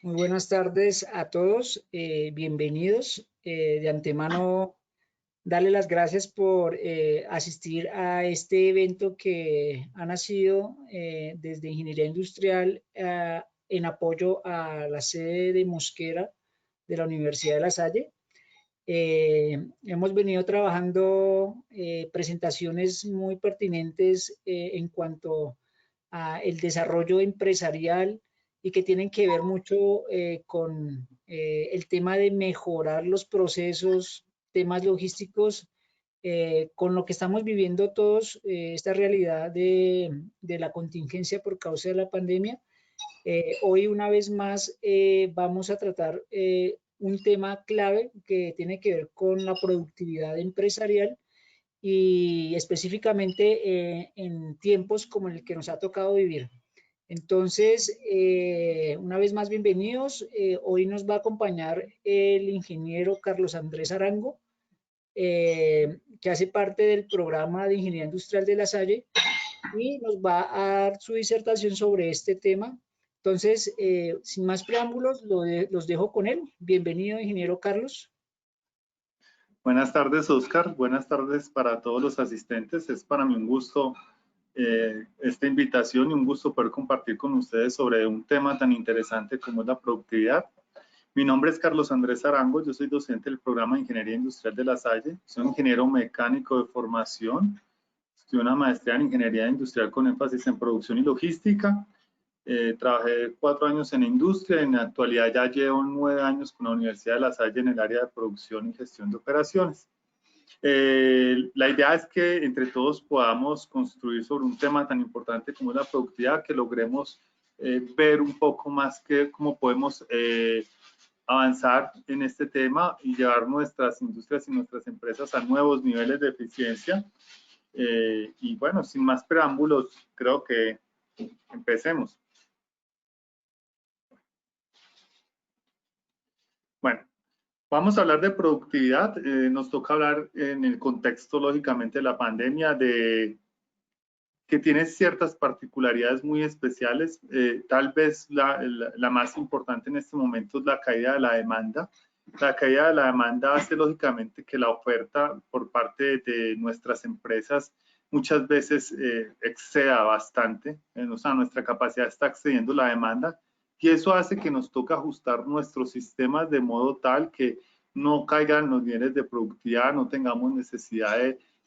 Muy buenas tardes a todos, bienvenidos. De antemano, darle las gracias por asistir a este evento que ha nacido desde Ingeniería Industrial en apoyo a la sede de Mosquera de la Universidad de La Salle. Hemos venido trabajando presentaciones muy pertinentes en cuanto a el desarrollo empresarial y que tienen que ver mucho con el tema de mejorar los procesos, temas logísticos, con lo que estamos viviendo todos, esta realidad de la contingencia por causa de la pandemia. Hoy una vez más vamos a tratar un tema clave que tiene que ver con la productividad empresarial y específicamente en tiempos como el que nos ha tocado vivir. Entonces, una vez más, bienvenidos. Hoy nos va a acompañar el ingeniero Carlos Andrés Arango, que hace parte del programa de Ingeniería Industrial de La Salle y nos va a dar su disertación sobre este tema. Entonces, sin más preámbulos, los dejo con él. Bienvenido, ingeniero Carlos. Buenas tardes, Oscar. Buenas tardes para todos los asistentes. Es para mí un gusto esta invitación y un gusto poder compartir con ustedes sobre un tema tan interesante como es la productividad. Mi nombre es Carlos Andrés Arango, yo soy docente del programa de Ingeniería Industrial de La Salle. Soy ingeniero mecánico de formación. Estudié una maestría en Ingeniería Industrial con énfasis en producción y logística. Trabajé 4 años en industria, en la actualidad ya llevo 9 años con la Universidad de La Salle en el área de producción y gestión de operaciones. La idea es que entre todos podamos construir sobre un tema tan importante como es la productividad, que logremos ver un poco más cómo podemos avanzar en este tema y llevar nuestras industrias y nuestras empresas a nuevos niveles de eficiencia. Y bueno, sin más preámbulos, creo que empecemos. Bueno, vamos a hablar de productividad. Nos toca hablar en el contexto, lógicamente, de la pandemia, que tiene ciertas particularidades muy especiales. Tal vez la más importante en este momento es la caída de la demanda. La caída de la demanda hace, lógicamente, que la oferta por parte de nuestras empresas muchas veces exceda bastante. O sea, nuestra capacidad está excediendo la demanda. Y eso hace que nos toque ajustar nuestros sistemas de modo tal que no caigan los niveles de productividad, no tengamos necesidad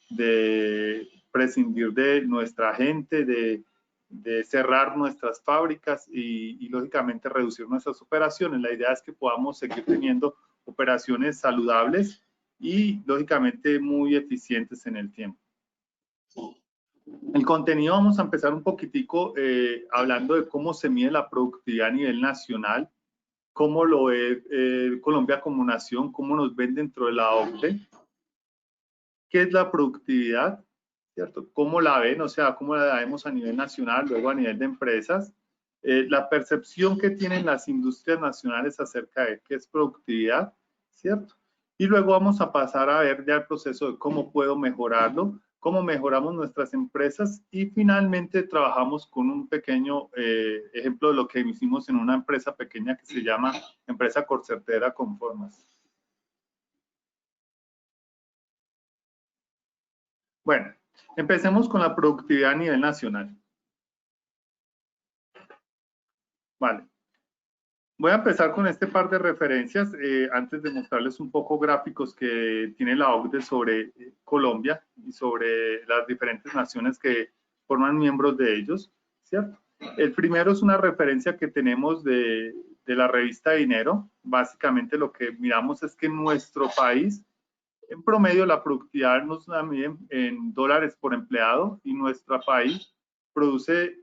de prescindir de nuestra gente, de cerrar nuestras fábricas y lógicamente reducir nuestras operaciones. La idea es que podamos seguir teniendo operaciones saludables y lógicamente muy eficientes en el tiempo. El contenido, vamos a empezar un poquitico hablando de cómo se mide la productividad a nivel nacional, cómo lo ve Colombia como nación, cómo nos ven dentro de la OCDE, qué es la productividad, ¿cierto? ¿Cómo la ven? O sea, ¿cómo la vemos a nivel nacional, luego a nivel de empresas? La percepción que tienen las industrias nacionales acerca de qué es productividad, ¿cierto? Y luego vamos a pasar a ver ya el proceso de cómo puedo mejorarlo, cómo mejoramos nuestras empresas y finalmente trabajamos con un pequeño ejemplo de lo que hicimos en una empresa pequeña que se llama Empresa Corcertera Conformas. Bueno, empecemos con la productividad a nivel nacional. Vale. Voy a empezar con este par de referencias antes de mostrarles un poco gráficos que tiene la OCDE sobre Colombia y sobre las diferentes naciones que forman miembros de ellos, ¿cierto? El primero es una referencia que tenemos de la revista Dinero. Básicamente lo que miramos es que en nuestro país, en promedio, la productividad nos la miden en dólares por empleado y nuestro país produce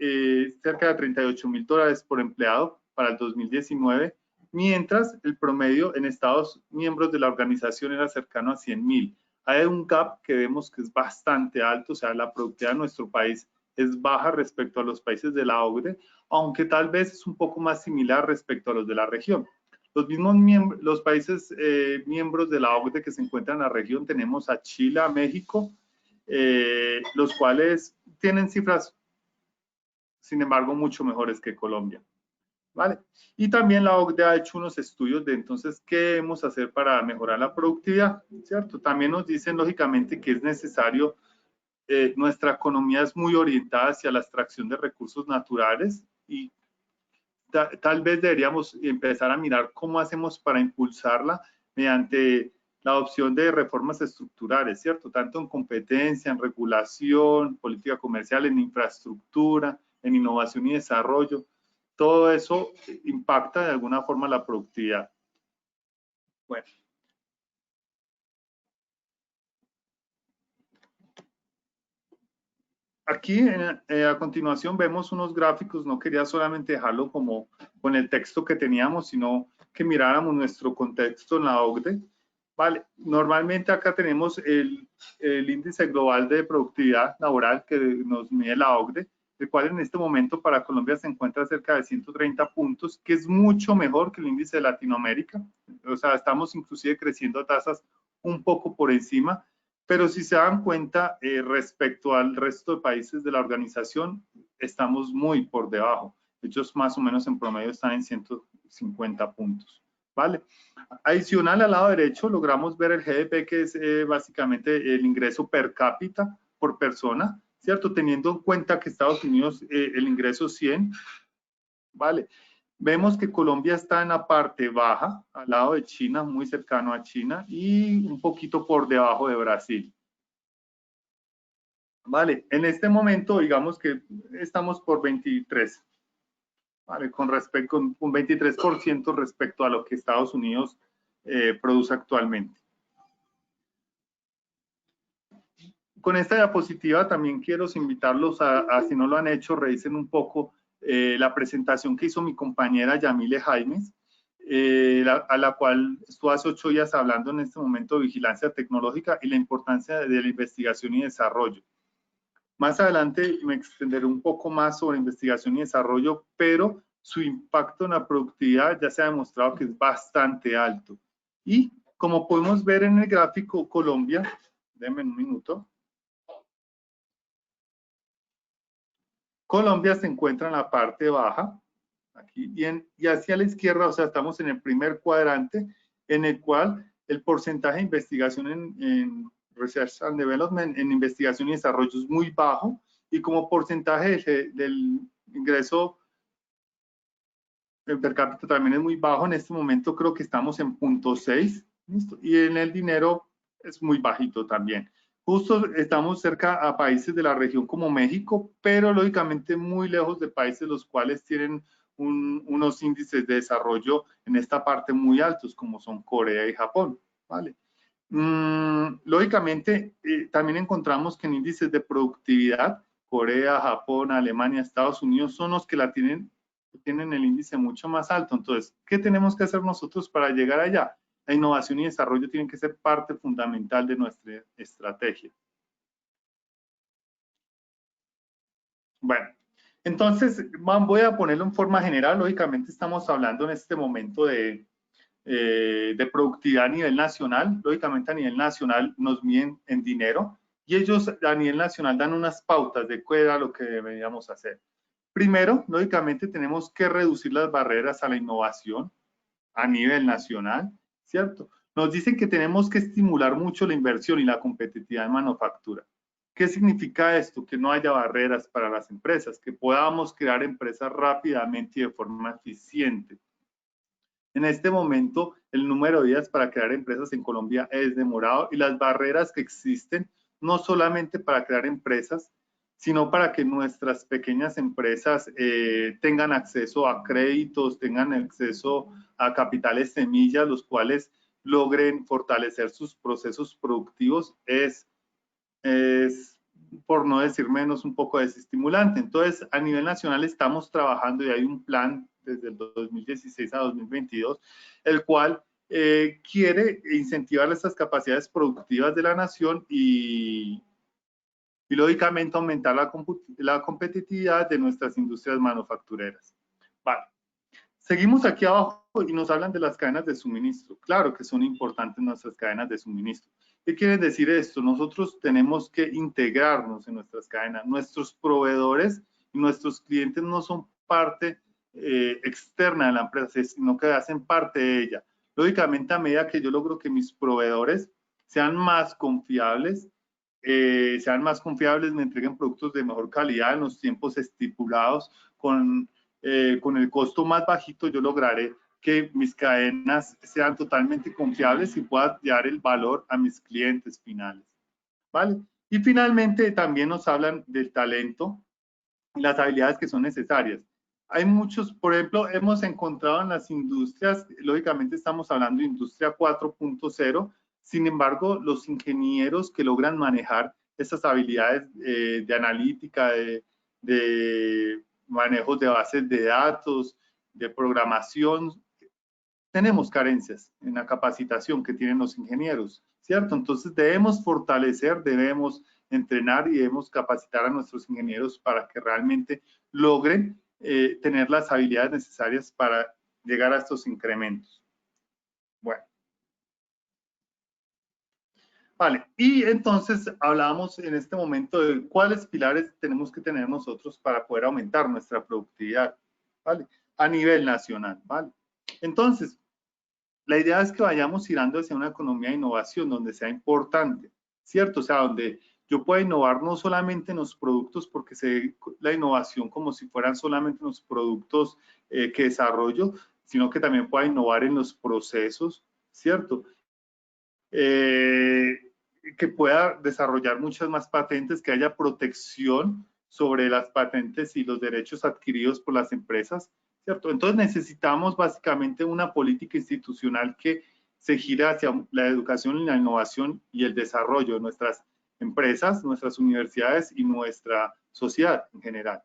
cerca de $38,000 por empleado para el 2019, mientras el promedio en Estados miembros de la organización era cercano a 100,000. Hay un gap que vemos que es bastante alto, o sea, la productividad de nuestro país es baja respecto a los países de la OCDE, aunque tal vez es un poco más similar respecto a los de la región. Los países miembros de la OCDE que se encuentran en la región, tenemos a Chile, a México, los cuales tienen cifras, sin embargo, mucho mejores que Colombia. ¿vale? Y también la OCDE ha hecho unos estudios de entonces qué debemos hacer para mejorar la productividad, ¿cierto? También nos dicen lógicamente que es necesario, nuestra economía es muy orientada hacia la extracción de recursos naturales y tal vez deberíamos empezar a mirar cómo hacemos para impulsarla mediante la adopción de reformas estructurales, ¿cierto? Tanto en competencia, en regulación, política comercial, en infraestructura, en innovación y desarrollo. Todo eso impacta de alguna forma la productividad. Bueno. Aquí a continuación vemos unos gráficos, no quería solamente dejarlo como con el texto que teníamos, sino que miráramos nuestro contexto en la OCDE. Vale, normalmente acá tenemos el índice global de productividad laboral que nos mide la OCDE, el cual en este momento para Colombia se encuentra cerca de 130 puntos, que es mucho mejor que el índice de Latinoamérica. O sea, estamos inclusive creciendo a tasas un poco por encima. Pero si se dan cuenta, respecto al resto de países de la organización, estamos muy por debajo. Ellos más o menos en promedio están en 150 puntos. ¿Vale? Adicional, al lado derecho, logramos ver el GDP, que es básicamente el ingreso per cápita por persona, ¿cierto? Teniendo en cuenta que Estados Unidos, el ingreso 100, ¿vale? Vemos que Colombia está en la parte baja, al lado de China, muy cercano a China, y un poquito por debajo de Brasil. Vale, en este momento, digamos que estamos por 23, ¿vale? Con 23% respecto a lo que Estados Unidos produce actualmente. Con esta diapositiva también quiero invitarlos a, si no lo han hecho, revisen un poco la presentación que hizo mi compañera Yamile Jaimes, a la cual estuvo hace 8 días hablando en este momento de vigilancia tecnológica y la importancia de la investigación y desarrollo. Más adelante me extenderé un poco más sobre investigación y desarrollo, pero su impacto en la productividad ya se ha demostrado que es bastante alto. Y como podemos ver en el gráfico, Colombia, denme un minuto. Colombia se encuentra en la parte baja, aquí, y hacia la izquierda, o sea, estamos en el primer cuadrante, en el cual el porcentaje de investigación en Research and Development, en investigación y desarrollo es muy bajo, y como porcentaje del ingreso per cápita también es muy bajo. En este momento creo que estamos en 0.6, ¿listo? Y en el dinero es muy bajito también. Justo estamos cerca a países de la región como México, pero lógicamente muy lejos de países los cuales tienen unos índices de desarrollo en esta parte muy altos, como son Corea y Japón, ¿vale? Lógicamente, también encontramos que en índices de productividad, Corea, Japón, Alemania, Estados Unidos son los que tienen el índice mucho más alto. Entonces, ¿qué tenemos que hacer nosotros para llegar allá? La innovación y desarrollo tienen que ser parte fundamental de nuestra estrategia. Bueno, entonces voy a ponerlo en forma general. Lógicamente estamos hablando en este momento de productividad a nivel nacional. Lógicamente a nivel nacional nos miden en dinero y ellos a nivel nacional dan unas pautas de qué era lo que deberíamos hacer. Primero, lógicamente tenemos que reducir las barreras a la innovación a nivel nacional, ¿cierto? Nos dicen que tenemos que estimular mucho la inversión y la competitividad en manufactura. ¿Qué significa esto? Que no haya barreras para las empresas, que podamos crear empresas rápidamente y de forma eficiente. En este momento, el número de días para crear empresas en Colombia es demorado y las barreras que existen, no solamente para crear empresas, sino para que nuestras pequeñas empresas tengan acceso a créditos, tengan acceso a capitales semillas, los cuales logren fortalecer sus procesos productivos, es por no decir menos, un poco desestimulante. Entonces, a nivel nacional estamos trabajando y hay un plan desde el 2016 a 2022, el cual quiere incentivar estas capacidades productivas de la nación y lógicamente aumentar la competitividad de nuestras industrias manufactureras. Vale. Seguimos aquí abajo y nos hablan de las cadenas de suministro. Claro que son importantes nuestras cadenas de suministro. ¿Qué quiere decir esto? Nosotros tenemos que integrarnos en nuestras cadenas. Nuestros proveedores y nuestros clientes no son parte externa de la empresa, sino que hacen parte de ella. Lógicamente, a medida que yo logro que mis proveedores sean más confiables, me entreguen productos de mejor calidad en los tiempos estipulados, con el costo más bajito, yo lograré que mis cadenas sean totalmente confiables y pueda dar el valor a mis clientes finales, ¿vale? Y finalmente también nos hablan del talento y las habilidades que son necesarias. Hay muchos, por ejemplo, hemos encontrado en las industrias, lógicamente estamos hablando de industria 4.0, sin embargo, los ingenieros que logran manejar estas habilidades de analítica, de manejos de bases de datos, de programación, tenemos carencias en la capacitación que tienen los ingenieros, ¿cierto? Entonces debemos fortalecer, debemos entrenar y debemos capacitar a nuestros ingenieros para que realmente logren tener las habilidades necesarias para llegar a estos incrementos. Bueno. Vale, y entonces hablamos en este momento de cuáles pilares tenemos que tener nosotros para poder aumentar nuestra productividad, ¿vale? A nivel nacional, ¿vale? Entonces, la idea es que vayamos girando hacia una economía de innovación donde sea importante, ¿cierto? O sea, donde yo pueda innovar no solamente en los productos, porque se ve la innovación como si fueran solamente los productos que desarrollo, sino que también pueda innovar en los procesos, ¿cierto? Que pueda desarrollar muchas más patentes, que haya protección sobre las patentes y los derechos adquiridos por las empresas, ¿cierto? Entonces necesitamos básicamente una política institucional que se gira hacia la educación y la innovación y el desarrollo de nuestras empresas, nuestras universidades y nuestra sociedad en general.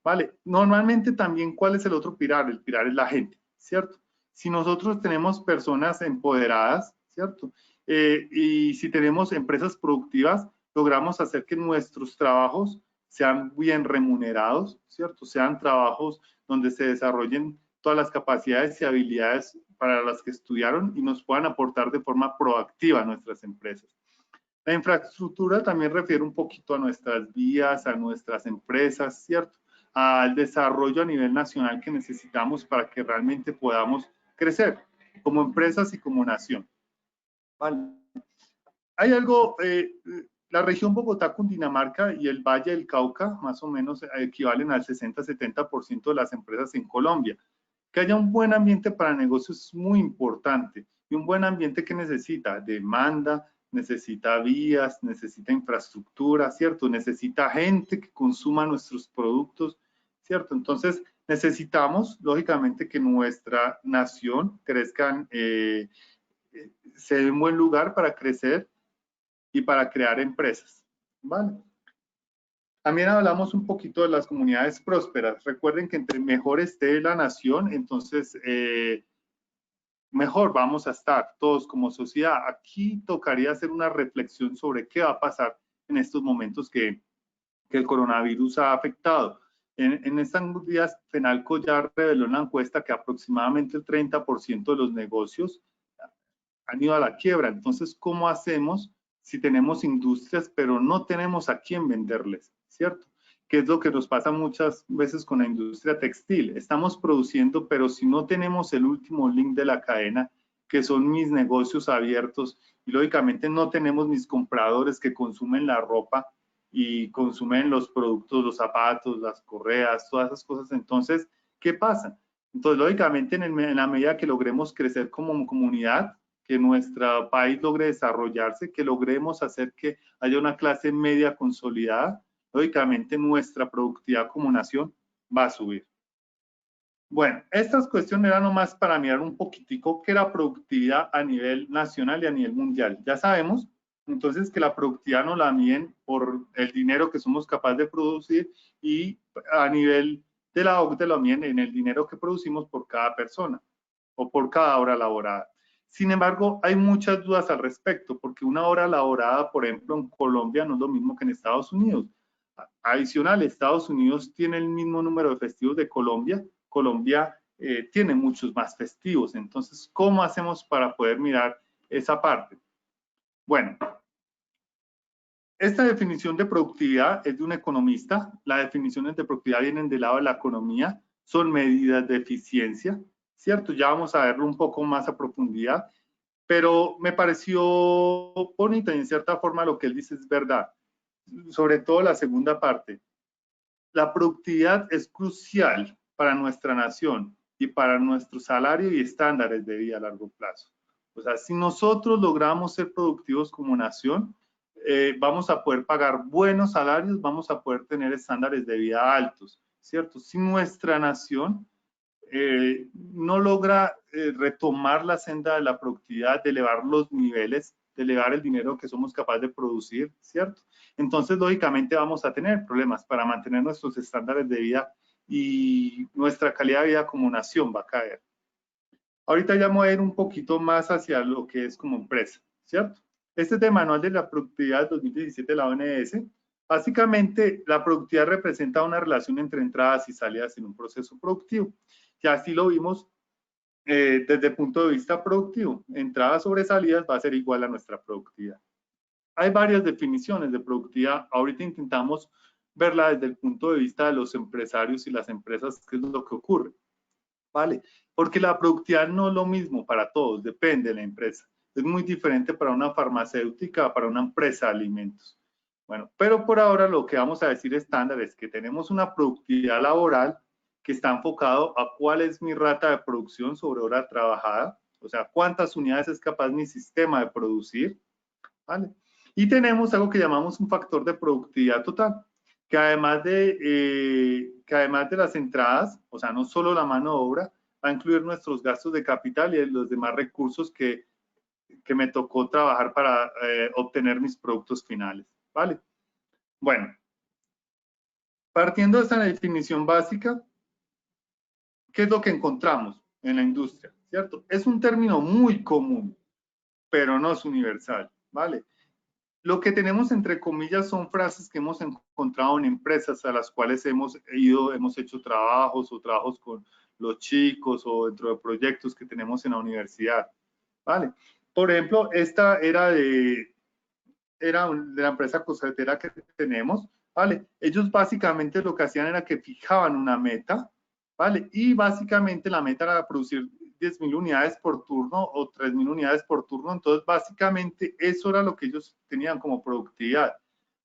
¿Vale? Normalmente también, ¿cuál es el otro pilar? El pilar es la gente, ¿cierto? Si nosotros tenemos personas empoderadas, ¿cierto? Y si tenemos empresas productivas, logramos hacer que nuestros trabajos sean bien remunerados, ¿cierto? Sean trabajos donde se desarrollen todas las capacidades y habilidades para las que estudiaron y nos puedan aportar de forma proactiva a nuestras empresas. La infraestructura también refiere un poquito a nuestras vías, a nuestras empresas, ¿cierto? Al desarrollo a nivel nacional que necesitamos para que realmente podamos crecer como empresas y como nación. Vale. Hay algo, la región Bogotá, Cundinamarca y el Valle del Cauca más o menos equivalen al 60-70% de las empresas en Colombia. Que haya un buen ambiente para negocios es muy importante, y un buen ambiente que necesita demanda, necesita vías, necesita infraestructura, ¿cierto? Necesita gente que consuma nuestros productos, ¿cierto? Entonces necesitamos, lógicamente, que nuestra nación crezca, sea un buen lugar para crecer y para crear empresas, ¿vale? También hablamos un poquito de las comunidades prósperas. Recuerden que entre mejor esté la nación, entonces mejor vamos a estar todos como sociedad. Aquí tocaría hacer una reflexión sobre qué va a pasar en estos momentos que el coronavirus ha afectado. En estos días, Fenalco ya reveló en la encuesta que aproximadamente el 30% de los negocios han ido a la quiebra. Entonces, ¿cómo hacemos si tenemos industrias pero no tenemos a quién venderles? ¿Cierto? Que es lo que nos pasa muchas veces con la industria textil. Estamos produciendo, pero si no tenemos el último link de la cadena, que son mis negocios abiertos, y lógicamente no tenemos mis compradores que consumen la ropa y consumen los productos, los zapatos, las correas, todas esas cosas, entonces, ¿qué pasa? Entonces, lógicamente, en la medida que logremos crecer como comunidad, que nuestro país logre desarrollarse, que logremos hacer que haya una clase media consolidada, lógicamente nuestra productividad como nación va a subir. Bueno, estas cuestiones eran nomás para mirar un poquitico qué era productividad a nivel nacional y a nivel mundial. Ya sabemos, entonces, que la productividad nos la miden por el dinero que somos capaces de producir, y a nivel de la OCDE lo miden en el dinero que producimos por cada persona o por cada hora laborada. Sin embargo, hay muchas dudas al respecto, porque una hora laborada, por ejemplo, en Colombia no es lo mismo que en Estados Unidos. Adicional, Estados Unidos tiene el mismo número de festivos de Colombia. Colombia tiene muchos más festivos. Entonces, ¿cómo hacemos para poder mirar esa parte? Bueno, esta definición de productividad es de un economista. Las definiciones de productividad vienen del lado de la economía. son medidas de eficiencia, ¿cierto? Ya vamos a verlo un poco más a profundidad, pero me pareció bonita y en cierta forma lo que él dice es verdad, sobre todo la segunda parte. La productividad es crucial para nuestra nación y para nuestro salario y estándares de vida a largo plazo. O sea, si nosotros logramos ser productivos como nación, vamos a poder pagar buenos salarios, vamos a poder tener estándares de vida altos, ¿cierto? Si nuestra nación no logra retomar la senda de la productividad, de elevar los niveles, de elevar el dinero que somos capaces de producir, ¿cierto? Entonces, lógicamente, vamos a tener problemas para mantener nuestros estándares de vida y nuestra calidad de vida como nación va a caer. Ahorita ya voy a ir un poquito más hacia lo que es como empresa, ¿cierto? Este es de Manual de la Productividad 2017 de la OMS. Básicamente, la productividad representa una relación entre entradas y salidas en un proceso productivo. Y así lo vimos desde el punto de vista productivo. Entradas sobre salidas va a ser igual a nuestra productividad. Hay varias definiciones de productividad. Ahorita intentamos verla desde el punto de vista de los empresarios y las empresas, qué es lo que ocurre. ¿Vale? Porque la productividad no es lo mismo para todos, depende de la empresa. Es muy diferente para una farmacéutica, para una empresa de alimentos. Bueno, pero por ahora lo que vamos a decir estándar es que tenemos una productividad laboral que está enfocado a cuál es mi rata de producción sobre hora trabajada, o sea, cuántas unidades es capaz mi sistema de producir, ¿vale? Y tenemos algo que llamamos un factor de productividad total, que además de las entradas, o sea, no solo la mano de obra, va a incluir nuestros gastos de capital y los demás recursos que me tocó trabajar para obtener mis productos finales, ¿vale? Bueno, partiendo de esta definición básica, ¿qué es lo que encontramos en la industria? ¿Cierto? Es un término muy común, pero no es universal, ¿vale? Lo que tenemos entre comillas son frases que hemos encontrado en empresas a las cuales hemos hecho trabajos o trabajos con los chicos o dentro de proyectos que tenemos en la universidad, ¿vale? Por ejemplo, esta era de la empresa costetera que tenemos, ¿vale? Ellos básicamente lo que hacían era que fijaban una meta, ¿vale? Y básicamente la meta era producir 10.000 unidades por turno o 3.000 unidades por turno. Entonces, básicamente eso era lo que ellos tenían como productividad.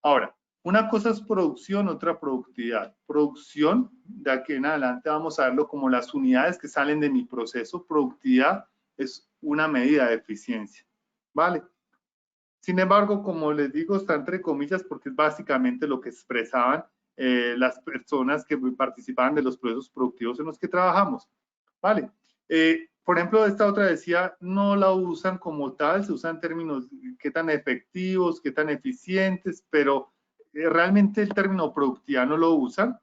Ahora, una cosa es producción, otra productividad. Producción, de aquí en adelante vamos a verlo como las unidades que salen de mi proceso. Productividad es una medida de eficiencia, ¿vale? Sin embargo, como les digo, está entre comillas porque es básicamente lo que expresaban las personas que participaban de los procesos productivos en los que trabajamos, ¿vale? Por ejemplo, esta otra decía, no la usan como tal, se usan términos qué tan efectivos, qué tan eficientes, pero realmente el término productividad no lo usan.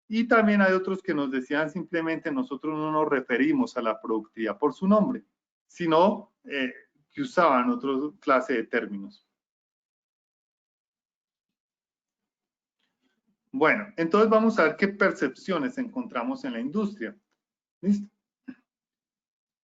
Y también hay otros que nos decían simplemente nosotros no nos referimos a la productividad por su nombre, sino que usaban otra clase de términos. Bueno, entonces vamos a ver qué percepciones encontramos en la industria. ¿Listo?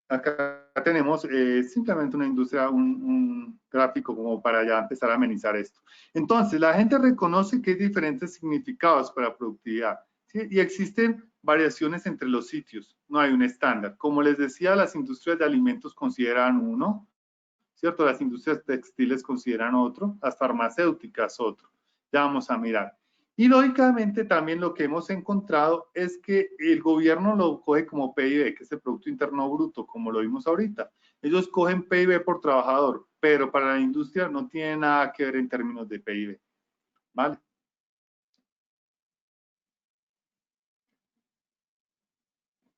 Acá tenemos simplemente una industria, un gráfico como para ya empezar a amenizar esto. Entonces, la gente reconoce que hay diferentes significados para productividad, ¿sí? Y existen variaciones entre los sitios, no hay un estándar. Como les decía, las industrias de alimentos consideran uno, ¿cierto? Las industrias textiles consideran otro, las farmacéuticas otro. Ya vamos a mirar. Y lógicamente también lo que hemos encontrado es que el gobierno lo coge como PIB, que es el Producto Interno Bruto, como lo vimos ahorita. Ellos cogen PIB por trabajador, pero para la industria no tiene nada que ver en términos de PIB. ¿Vale?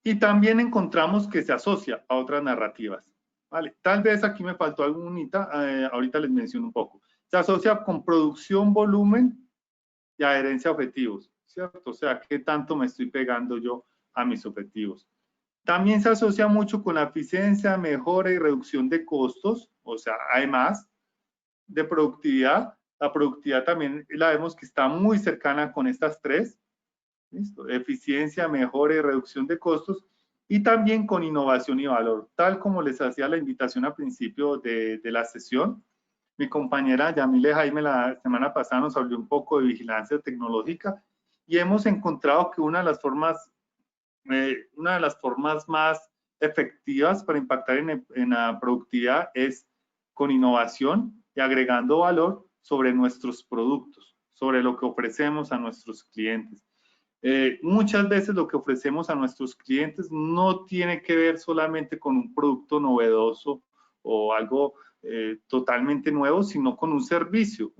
Y también encontramos que se asocia a otras narrativas. ¿Vale? Tal vez aquí me faltó alguna, ahorita les menciono un poco. Se asocia con producción, volumen y adherencia a objetivos, ¿cierto? O sea, ¿qué tanto me estoy pegando yo a mis objetivos? También se asocia mucho con la eficiencia, mejora y reducción de costos, o sea, además de productividad. La productividad también la vemos que está muy cercana con estas tres, ¿listo? Eficiencia, mejora y reducción de costos, y también con innovación y valor, tal como les hacía la invitación al principio de la sesión. Mi compañera Yamile Jaime la semana pasada nos habló un poco de vigilancia tecnológica y hemos encontrado que una de las formas una de las formas más efectivas para impactar en la productividad es con innovación y agregando valor sobre nuestros productos, sobre lo que ofrecemos a nuestros clientes. Muchas veces lo que ofrecemos a nuestros clientes no tiene que ver solamente con un producto novedoso o algo totalmente nuevo, sino con un servicio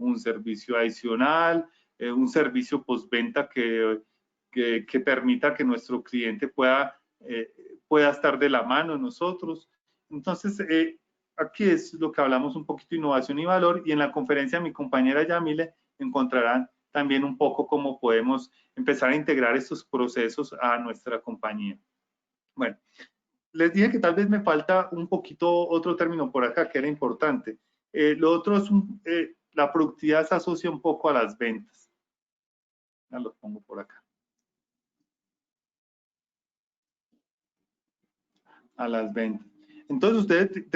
adicional, un servicio postventa que permita que nuestro cliente pueda estar de la mano de nosotros. Entonces, aquí es lo que hablamos un poquito de innovación y valor, y en la conferencia mi compañera Yamile encontrarán también un poco cómo podemos empezar a integrar estos procesos a nuestra compañía. Bueno, les dije que tal vez me falta un poquito otro término por acá que era importante. Lo otro es la productividad se asocia un poco a las ventas. Ya lo pongo por acá. A las ventas. Entonces ustedes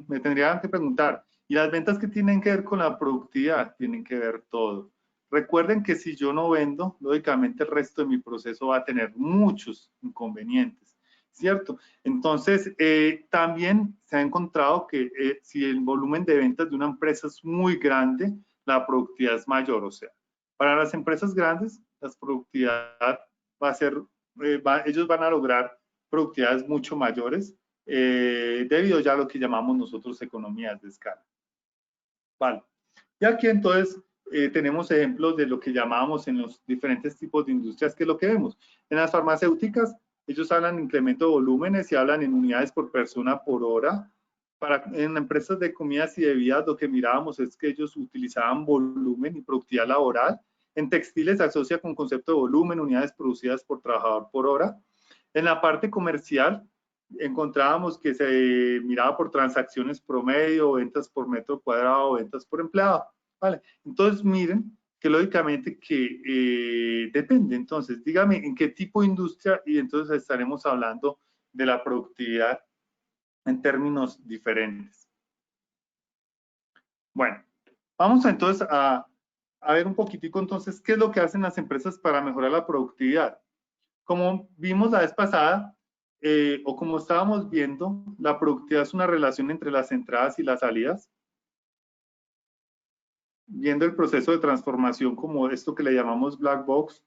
me tendrían que preguntar, ¿y las ventas qué tienen que ver con la productividad? Tienen que ver todo. Recuerden que si yo no vendo, lógicamente el resto de mi proceso va a tener muchos inconvenientes, ¿cierto? Entonces, también se ha encontrado que si el volumen de ventas de una empresa es muy grande, la productividad es mayor. O sea, para las empresas grandes, la productividad va a ser, ellos van a lograr productividades mucho mayores debido ya a lo que llamamos nosotros economías de escala. Vale. Y aquí entonces tenemos ejemplos de lo que llamamos en los diferentes tipos de industrias, que es lo que vemos. En las farmacéuticas, ellos hablan de incremento de volúmenes y hablan en unidades por persona por hora. En empresas de comidas y bebidas, lo que mirábamos es que ellos utilizaban volumen y productividad laboral. En textiles se asocia con concepto de volumen, unidades producidas por trabajador por hora. En la parte comercial, encontrábamos que se miraba por transacciones promedio, ventas por metro cuadrado, ventas por empleado. ¿Vale? Entonces, miren que lógicamente que depende. Entonces, dígame en qué tipo de industria y entonces estaremos hablando de la productividad en términos diferentes. Bueno, vamos entonces a ver un poquitico entonces qué es lo que hacen las empresas para mejorar la productividad. Como vimos la vez pasada, o como estábamos viendo, la productividad es una relación entre las entradas y las salidas. Viendo el proceso de transformación como esto que le llamamos black box.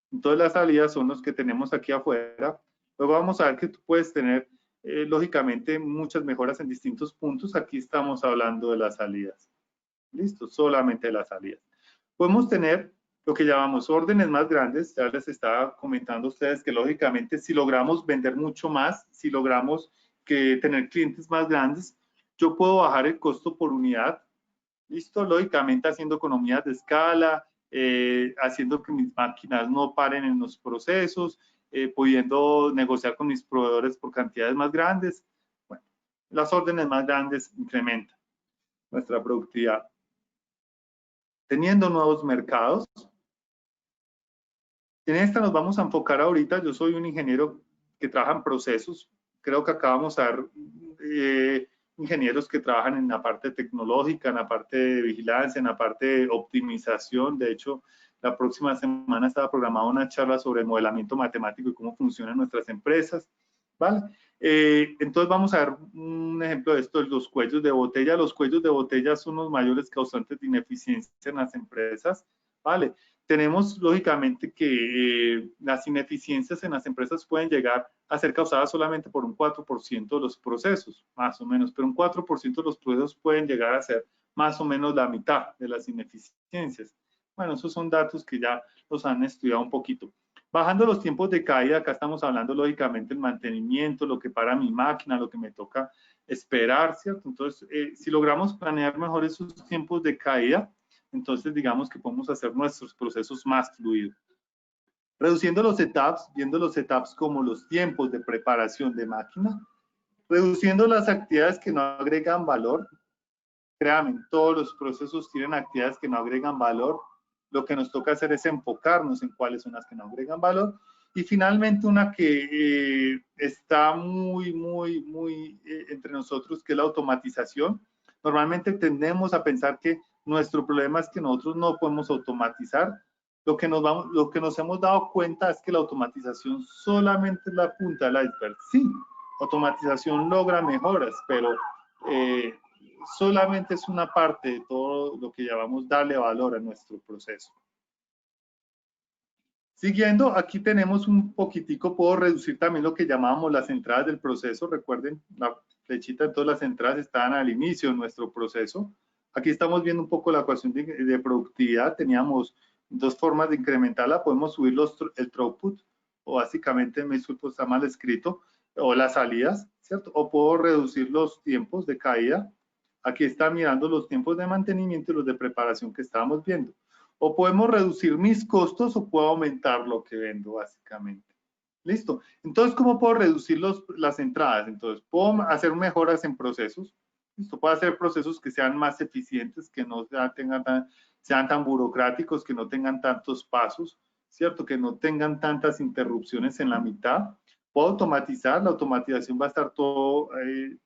Entonces las salidas son los que tenemos aquí afuera. Luego vamos a ver que tú puedes tener, lógicamente, muchas mejoras en distintos puntos. Aquí estamos hablando de las salidas. Listo, solamente de las salidas. Podemos tener lo que llamamos órdenes más grandes. Ya les estaba comentando a ustedes que lógicamente si logramos vender mucho más, si logramos tener clientes más grandes, yo puedo bajar el costo por unidad. Listo, lógicamente haciendo economías de escala, haciendo que mis máquinas no paren en los procesos, pudiendo negociar con mis proveedores por cantidades más grandes. Bueno, las órdenes más grandes incrementan nuestra productividad. Teniendo nuevos mercados. En esta nos vamos a enfocar ahorita. Yo soy un ingeniero que trabaja en procesos. Creo que acá vamos a ver ingenieros que trabajan en la parte tecnológica, en la parte de vigilancia, en la parte de optimización. De hecho, la próxima semana estaba programada una charla sobre modelamiento matemático y cómo funcionan nuestras empresas. ¿Vale? Entonces vamos a ver un ejemplo de esto, los cuellos de botella. Los cuellos de botella son los mayores causantes de ineficiencia en las empresas. ¿Vale? Tenemos lógicamente que las ineficiencias en las empresas pueden llegar a ser causadas solamente por un 4% de los procesos, más o menos, pero un 4% de los procesos pueden llegar a ser más o menos la mitad de las ineficiencias. Bueno, esos son datos que ya los han estudiado un poquito. Bajando los tiempos de caída, acá estamos hablando lógicamente del mantenimiento, lo que para mi máquina, lo que me toca esperar, ¿cierto? Entonces, si logramos planear mejor esos tiempos de caída, entonces digamos que podemos hacer nuestros procesos más fluidos. Reduciendo los setups, viendo los setups como los tiempos de preparación de máquina, reduciendo las actividades que no agregan valor. Créanme, todos los procesos tienen actividades que no agregan valor. Lo que nos toca hacer es enfocarnos en cuáles son las que no agregan valor. Y finalmente una que está muy entre nosotros, que es la automatización. Normalmente tendemos a pensar que nuestro problema es que nosotros no podemos automatizar. lo que nos hemos dado cuenta es que la automatización solamente es la punta del iceberg. Sí, automatización logra mejoras, pero solamente es una parte de todo lo que llamamos darle valor a nuestro proceso. Siguiendo, aquí tenemos un poquitico, puedo reducir también lo que llamábamos las entradas del proceso. Recuerden, la flechita de todas las entradas estaban al inicio de nuestro proceso. Aquí estamos viendo un poco la ecuación de productividad. Teníamos dos formas de incrementarla. Podemos subir el throughput, o básicamente, me disculpo, está mal escrito, o las salidas, ¿cierto? O puedo reducir los tiempos de caída. Aquí está mirando los tiempos de mantenimiento y los de preparación que estábamos viendo. O podemos reducir mis costos o puedo aumentar lo que vendo, básicamente. ¿Listo? Entonces, ¿cómo puedo reducir las entradas? Entonces, puedo hacer mejoras en procesos. ¿Listo? Puedo hacer procesos que sean más eficientes, que no sean tan burocráticos, que no tengan tantos pasos, ¿cierto? Que no tengan tantas interrupciones en la mitad. Puedo automatizar, la automatización va a estar todo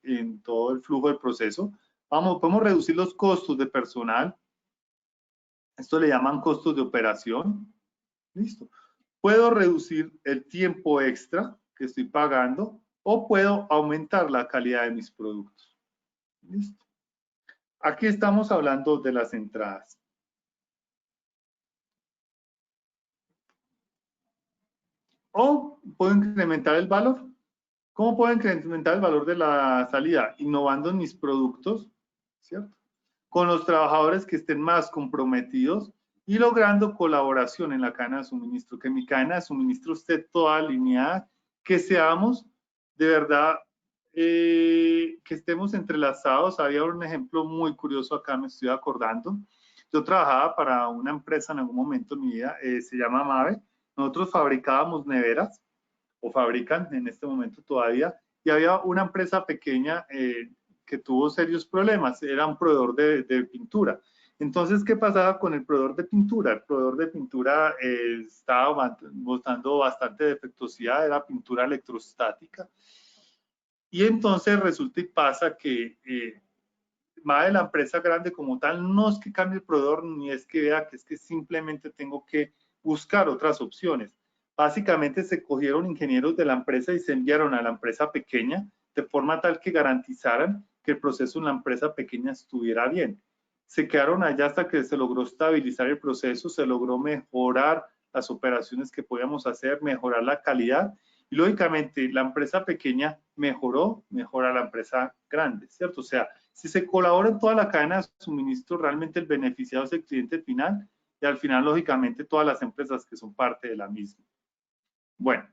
en todo el flujo del proceso. Podemos reducir los costos de personal. Esto le llaman costos de operación. Listo. Puedo reducir el tiempo extra que estoy pagando o puedo aumentar la calidad de mis productos. Listo. Aquí estamos hablando de las entradas. O puedo incrementar el valor. ¿Cómo puedo incrementar el valor de la salida? Innovando en mis productos, ¿cierto? Con los trabajadores que estén más comprometidos y logrando colaboración en la cadena de suministro, que mi cadena de suministro esté toda alineada, que seamos de verdad, que estemos entrelazados. Había un ejemplo muy curioso acá, me estoy acordando. Yo trabajaba para una empresa en algún momento de mi vida, se llama Mave. Nosotros fabricábamos neveras, o fabrican en este momento todavía, y había una empresa pequeña que tuvo serios problemas, era un proveedor de pintura. Entonces, ¿qué pasaba con el proveedor de pintura? El proveedor de pintura estaba mostrando bastante defectuosidad, era pintura electrostática. Y entonces resulta y pasa que más de la empresa grande como tal, no es que cambie el proveedor, ni es que vea que es que simplemente tengo que buscar otras opciones. Básicamente se cogieron ingenieros de la empresa y se enviaron a la empresa pequeña de forma tal que garantizaran que el proceso en la empresa pequeña estuviera bien. Se quedaron allá hasta que se logró estabilizar el proceso, se logró mejorar las operaciones que podíamos hacer, mejorar la calidad y lógicamente la empresa pequeña mejora la empresa grande, ¿cierto? O sea, si se colabora en toda la cadena de suministro, realmente el beneficiado es el cliente final y al final, lógicamente, todas las empresas que son parte de la misma. Bueno,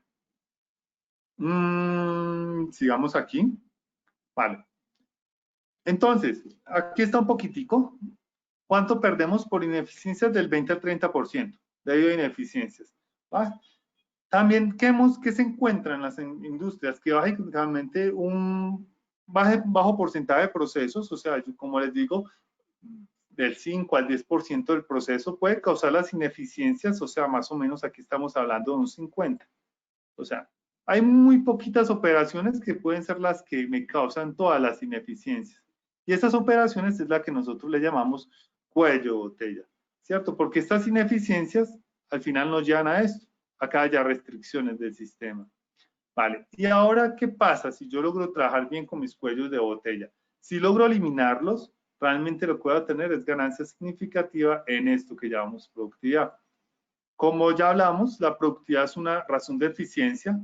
sigamos aquí. Vale. Entonces, aquí está un poquitico. ¿Cuánto perdemos por ineficiencias? Del 20 al 30% debido a ineficiencias. ¿Vale? También, ¿qué se encuentra en las industrias? Que básicamente un bajo porcentaje de procesos, o sea, como les digo, del 5 al 10% del proceso puede causar las ineficiencias, o sea, más o menos aquí estamos hablando de un 50%. O sea, hay muy poquitas operaciones que pueden ser las que me causan todas las ineficiencias. Y estas operaciones es la que nosotros le llamamos cuello de botella, ¿cierto? Porque estas ineficiencias al final nos llevan a esto. Acá haya restricciones del sistema. Vale, y ahora, ¿qué pasa si yo logro trabajar bien con mis cuellos de botella? Si logro eliminarlos, realmente lo que voy a tener es ganancia significativa en esto que llamamos productividad. Como ya hablamos, la productividad es una razón de eficiencia,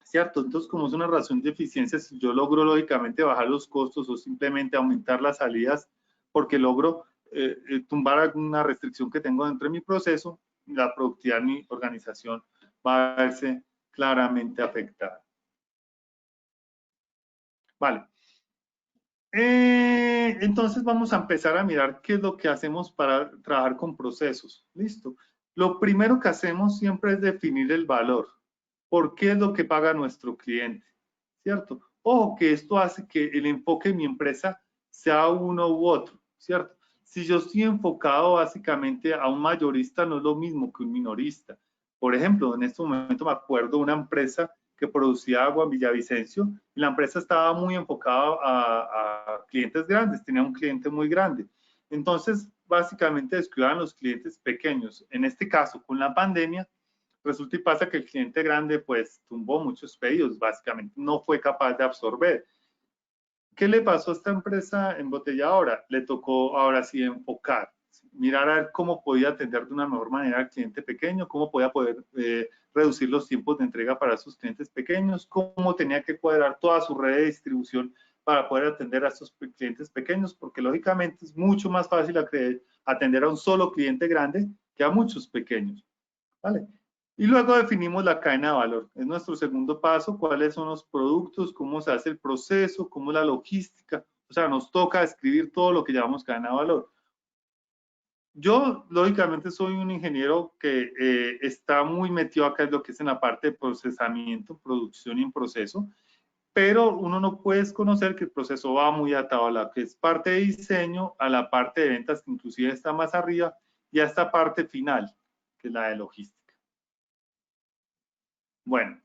¿cierto? Entonces, como es una razón de eficiencia, si yo logro lógicamente bajar los costos o simplemente aumentar las salidas porque logro tumbar alguna restricción que tengo dentro de mi proceso, la productividad de mi organización va a verse claramente afectada. Vale. Entonces vamos a empezar a mirar qué es lo que hacemos para trabajar con procesos. Listo. Lo primero que hacemos siempre es definir el valor. ¿Por qué es lo que paga nuestro cliente? ¿Cierto? Ojo que esto hace que el enfoque de mi empresa sea uno u otro, ¿cierto? Si yo estoy enfocado básicamente a un mayorista, no es lo mismo que un minorista. Por ejemplo, en este momento me acuerdo de una empresa que producía agua en Villavicencio y la empresa estaba muy enfocada a clientes grandes, tenía un cliente muy grande. Entonces, básicamente descuidaban los clientes pequeños. En este caso, con la pandemia, resulta y pasa que el cliente grande pues tumbó muchos pedidos, básicamente no fue capaz de absorber. ¿Qué le pasó a esta empresa embotelladora? Le tocó ahora sí enfocar, mirar a ver cómo podía atender de una mejor manera al cliente pequeño, cómo podía poder reducir los tiempos de entrega para sus clientes pequeños, cómo tenía que cuadrar toda su red de distribución para poder atender a estos clientes pequeños, porque lógicamente es mucho más fácil atender a un solo cliente grande que a muchos pequeños, ¿vale? Y luego definimos la cadena de valor. Es nuestro segundo paso, cuáles son los productos, cómo se hace el proceso, cómo es la logística. O sea, nos toca escribir todo lo que llamamos cadena de valor. Yo, lógicamente, soy un ingeniero que está muy metido acá en lo que es en la parte de procesamiento, producción y en proceso, pero uno no puede desconocer que el proceso va muy atado a la que es parte de diseño, a la parte de ventas, que inclusive está más arriba, y a esta parte final, que es la de logística. Bueno,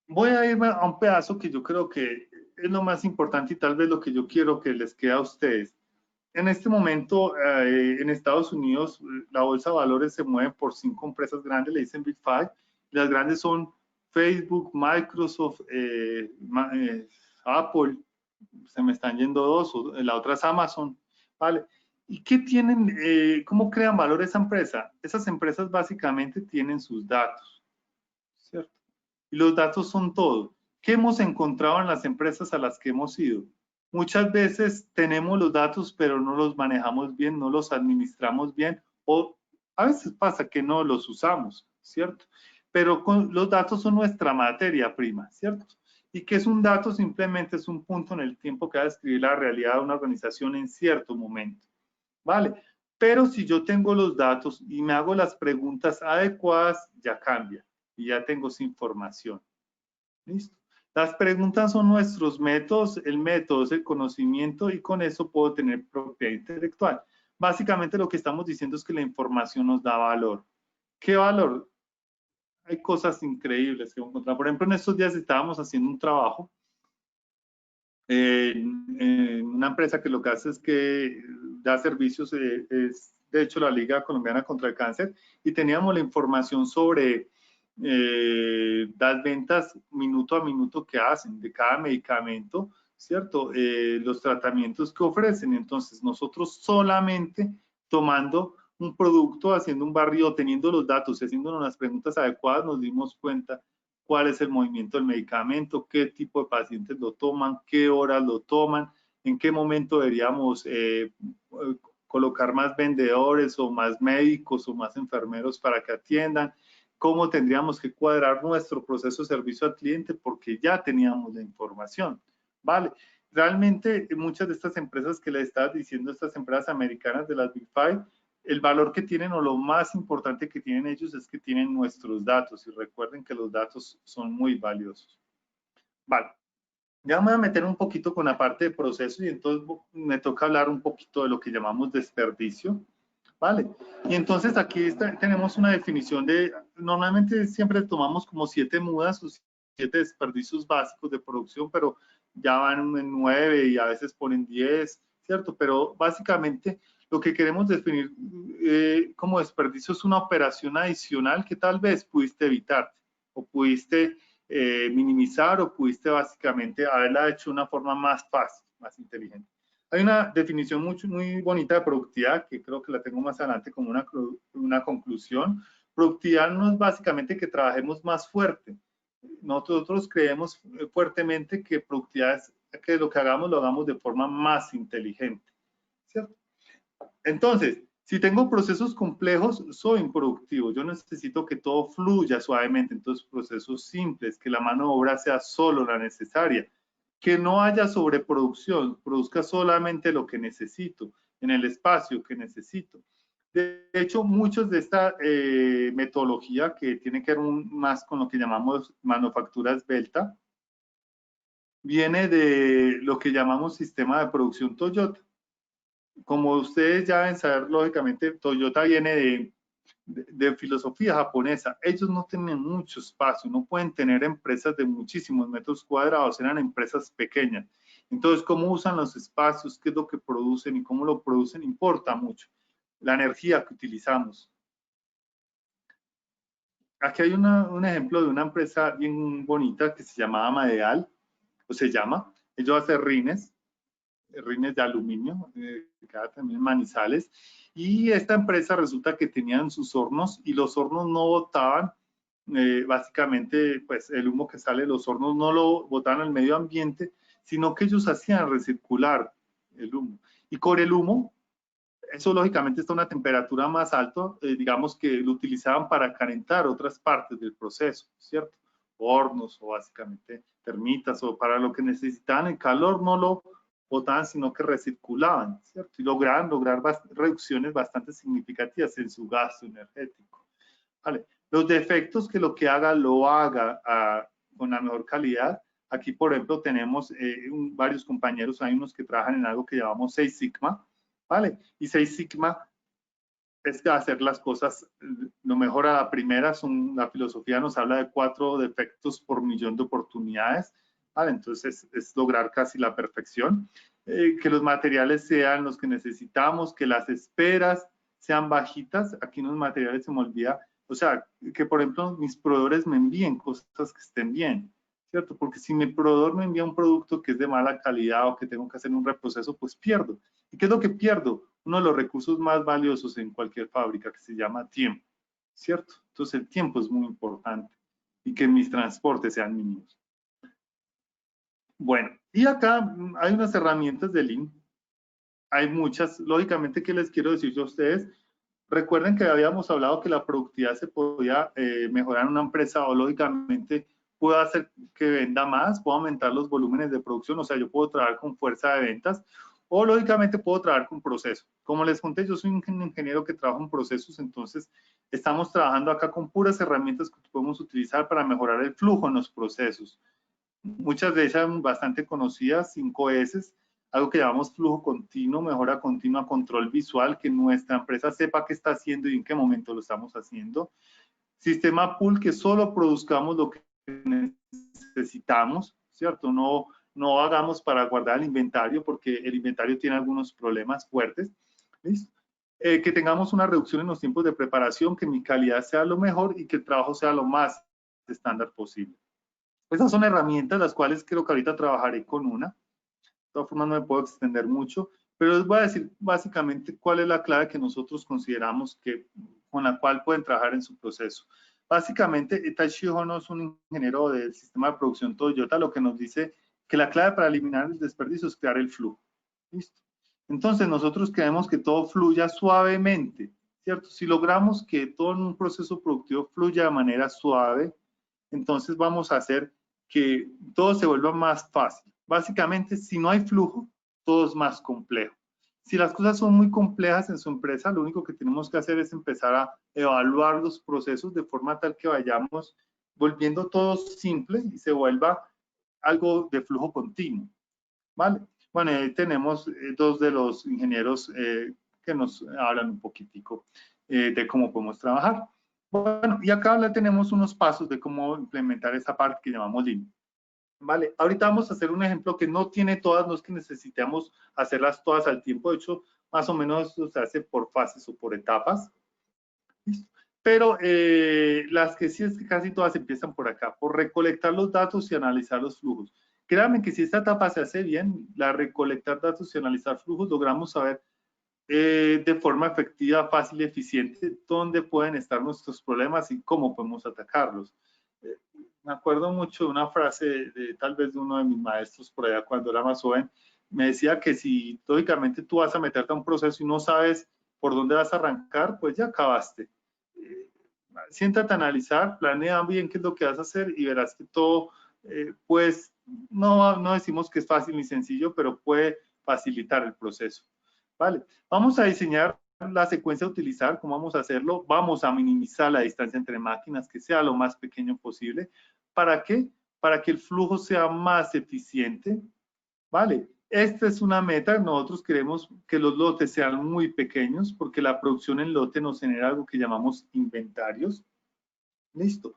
voy a irme a un pedazo que yo creo que es lo más importante y tal vez lo que yo quiero que les quede a ustedes. En este momento, en Estados Unidos, la bolsa de valores se mueve por 5 empresas grandes, le dicen Big Five. Las grandes son Facebook, Microsoft, Apple, se me están yendo 2, la otra es Amazon, ¿vale? ¿Y qué tienen, cómo crean valor esa empresa? Esas empresas básicamente tienen sus datos, ¿cierto? Y los datos son todo. ¿Qué hemos encontrado en las empresas a las que hemos ido? Muchas veces tenemos los datos, pero no los manejamos bien, no los administramos bien, o a veces pasa que no los usamos, ¿cierto? Pero los datos son nuestra materia prima, ¿cierto? ¿Y qué es un dato? Simplemente es un punto en el tiempo que va a describir la realidad de una organización en cierto momento, ¿vale? Pero si yo tengo los datos y me hago las preguntas adecuadas, ya cambia y ya tengo esa información. ¿Listo? Las preguntas son nuestros métodos, el método es el conocimiento y con eso puedo tener propiedad intelectual. Básicamente lo que estamos diciendo es que la información nos da valor. ¿Qué valor? Hay cosas increíbles que encontrar. Por ejemplo, en estos días estábamos haciendo un trabajo en una empresa que lo que hace es que da servicios, es de hecho la Liga Colombiana contra el Cáncer, y teníamos la información sobre las ventas minuto a minuto que hacen de cada medicamento, ¿cierto? Los tratamientos que ofrecen. Entonces, nosotros solamente tomando un producto, haciendo un barrido, teniendo los datos y haciéndonos las preguntas adecuadas, nos dimos cuenta cuál es el movimiento del medicamento, qué tipo de pacientes lo toman, qué horas lo toman, en qué momento deberíamos colocar más vendedores o más médicos o más enfermeros para que atiendan, cómo tendríamos que cuadrar nuestro proceso de servicio al cliente porque ya teníamos la información, ¿vale? Realmente muchas de estas empresas que le estás diciendo, estas empresas americanas de las Big Five, el valor que tienen o lo más importante que tienen ellos es que tienen nuestros datos y recuerden que los datos son muy valiosos. Vale, ya me voy a meter un poquito con la parte de proceso y entonces me toca hablar un poquito de lo que llamamos desperdicio. Vale, y entonces aquí tenemos una definición de, normalmente siempre tomamos como 7 mudas o 7 desperdicios básicos de producción, pero ya van en 9 y a veces ponen 10, ¿cierto? Pero básicamente lo que queremos definir como desperdicio es una operación adicional que tal vez pudiste evitar o pudiste minimizar o pudiste básicamente haberla hecho de una forma más fácil, más inteligente. Hay una definición muy bonita de productividad que creo que la tengo más adelante como una conclusión. Productividad no es básicamente que trabajemos más fuerte. Nosotros creemos fuertemente que productividad es que lo que hagamos lo hagamos de forma más inteligente, ¿cierto? Entonces, si tengo procesos complejos, soy improductivo. Yo necesito que todo fluya suavemente. Entonces, procesos simples, que la mano de obra sea solo la necesaria, que no haya sobreproducción, produzca solamente lo que necesito, en el espacio que necesito. De hecho, muchos de esta metodología que tiene que ver más con lo que llamamos manufactura esbelta, viene de lo que llamamos sistema de producción Toyota. Como ustedes ya deben saber, lógicamente, Toyota viene de filosofía japonesa. Ellos no tienen mucho espacio, no pueden tener empresas de muchísimos metros cuadrados, eran empresas pequeñas. Entonces, cómo usan los espacios, qué es lo que producen y cómo lo producen, importa mucho. la energía que utilizamos. Aquí hay un ejemplo de una empresa bien bonita que se llamaba Madeal, o se llama. Ellos hacen rines de aluminio, queda también en Manizales. Y esta empresa resulta que tenían sus hornos y los hornos no botaban, básicamente, pues el humo que sale de los hornos no lo botaban al medio ambiente, sino que ellos hacían recircular el humo. Y con el humo, eso lógicamente está a una temperatura más alta, digamos que lo utilizaban para calentar otras partes del proceso, ¿cierto? Hornos o básicamente termitas o para lo que necesitaban el calor no lo botaban, sino que recirculaban, ¿cierto? Y lograban reducciones bastante significativas en su gasto energético. ¿Vale? Los defectos, que lo que haga, lo haga con la mejor calidad. Aquí, por ejemplo, tenemos varios compañeros, hay unos que trabajan en algo que llamamos 6 Sigma, ¿vale? Y 6 Sigma es hacer las cosas lo mejor a la primera. La filosofía nos habla de 4 defectos por millón de oportunidades, ¿vale? Entonces es lograr casi la perfección. Que los materiales sean los que necesitamos, que las esperas sean bajitas. Aquí en los materiales se me olvida, o sea, que por ejemplo mis proveedores me envíen cosas que estén bien, ¿cierto? Porque si mi proveedor me envía un producto que es de mala calidad o que tengo que hacer un reproceso, pues pierdo. ¿Y qué es lo que pierdo? Uno de los recursos más valiosos en cualquier fábrica, que se llama tiempo, ¿cierto? Entonces el tiempo es muy importante y que mis transportes sean mínimos. Bueno, y acá hay unas herramientas de Lean. Hay muchas, lógicamente, que les quiero decir yo a ustedes. Recuerden que habíamos hablado que la productividad se podía mejorar en una empresa, o lógicamente puedo hacer que venda más, puedo aumentar los volúmenes de producción, o sea, yo puedo trabajar con fuerza de ventas, o lógicamente puedo trabajar con procesos. Como les conté, yo soy un ingeniero que trabaja en procesos, entonces estamos trabajando acá con puras herramientas que podemos utilizar para mejorar el flujo en los procesos. Muchas de ellas bastante conocidas, 5S, algo que llamamos flujo continuo, mejora continua, control visual, que nuestra empresa sepa qué está haciendo y en qué momento lo estamos haciendo. Sistema pool, que solo produzcamos lo que necesitamos, ¿cierto? No hagamos para guardar el inventario, porque el inventario tiene algunos problemas fuertes. ¿Listo? Que tengamos una reducción en los tiempos de preparación, que mi calidad sea lo mejor y que el trabajo sea lo más estándar posible. Esas son herramientas las cuales creo que ahorita trabajaré con una. De todas formas no me puedo extender mucho, pero les voy a decir básicamente cuál es la clave que nosotros consideramos que con la cual pueden trabajar en su proceso. Básicamente, Taishi Ohno es un ingeniero del sistema de producción Toyota, lo que nos dice que la clave para eliminar el desperdicio es crear el flujo. ¿Listo? Entonces, nosotros queremos que todo fluya suavemente, ¿cierto? Si logramos que todo en un proceso productivo fluya de manera suave, entonces vamos a hacer que todo se vuelva más fácil. Básicamente, si no hay flujo, todo es más complejo. Si las cosas son muy complejas en su empresa, lo único que tenemos que hacer es empezar a evaluar los procesos de forma tal que vayamos volviendo todo simple y se vuelva algo de flujo continuo. ¿Vale? Bueno, ahí tenemos dos de los ingenieros que nos hablan un poquitico de cómo podemos trabajar. Bueno, y acá le tenemos unos pasos de cómo implementar esta parte que llamamos Lean. Vale, ahorita vamos a hacer un ejemplo que no tiene todas, no es que necesitemos hacerlas todas al tiempo, de hecho, más o menos se hace por fases o por etapas. ¿Listo? Pero las que sí es que casi todas empiezan por acá, por recolectar los datos y analizar los flujos. Créanme que si esta etapa se hace bien, la recolectar datos y analizar flujos, logramos saber de forma efectiva, fácil y eficiente dónde pueden estar nuestros problemas y cómo podemos atacarlos. Me acuerdo mucho de una frase de tal vez de uno de mis maestros por allá cuando era más joven. Me decía que si lógicamente tú vas a meterte a un proceso y no sabes por dónde vas a arrancar, pues ya acabaste. Siéntate a analizar, planea bien qué es lo que vas a hacer y verás que todo, pues no decimos que es fácil ni sencillo, pero puede facilitar el proceso. Vale, vamos a diseñar la secuencia a utilizar, cómo vamos a hacerlo. Vamos a minimizar la distancia entre máquinas, que sea lo más pequeño posible. ¿Para qué? Para que el flujo sea más eficiente. Vale, esta es una meta. Nosotros queremos que los lotes sean muy pequeños, porque la producción en lote nos genera algo que llamamos inventarios. Listo.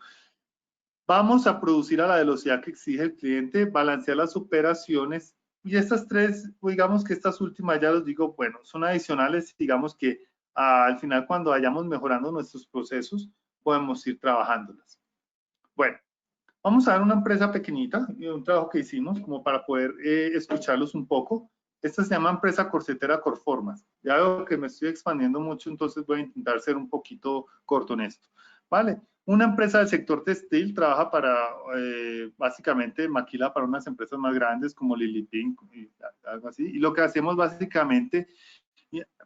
Vamos a producir a la velocidad que exige el cliente, balancear las operaciones. Y estas tres, digamos que estas últimas ya los digo, bueno, son adicionales, digamos que al final cuando vayamos mejorando nuestros procesos, podemos ir trabajándolas. Bueno, vamos a ver una empresa pequeñita, un trabajo que hicimos como para poder escucharlos un poco. Esta se llama empresa Corsetera Corformas. Ya veo que me estoy expandiendo mucho, entonces voy a intentar ser un poquito corto en esto. Vale, una empresa del sector textil trabaja para, básicamente, maquila para unas empresas más grandes como Lily Pink y algo así. Y lo que hacemos básicamente,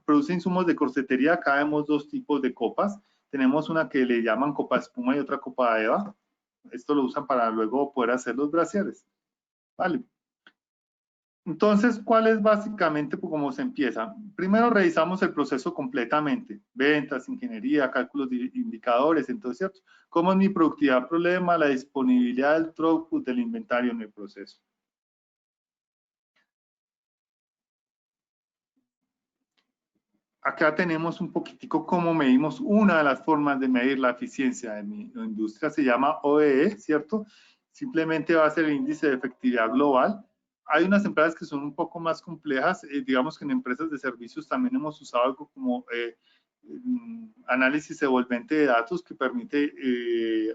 produce insumos de corsetería. Acá vemos dos tipos de copas. Tenemos una que le llaman copa espuma y otra copa Eva. Esto lo usan para luego poder hacer los brasieres. Vale. Entonces, ¿cuál es básicamente cómo se empieza? Primero revisamos el proceso completamente. Ventas, ingeniería, cálculos de indicadores, entonces, ¿cierto? ¿Cómo es mi productividad problema? La disponibilidad del throughput del inventario en el proceso. Acá tenemos un poquitico cómo medimos una de las formas de medir la eficiencia de mi industria, se llama OEE, ¿cierto? Simplemente va a ser el índice de efectividad global. Hay unas empresas que son un poco más complejas, digamos que en empresas de servicios también hemos usado algo como análisis envolvente de datos que permite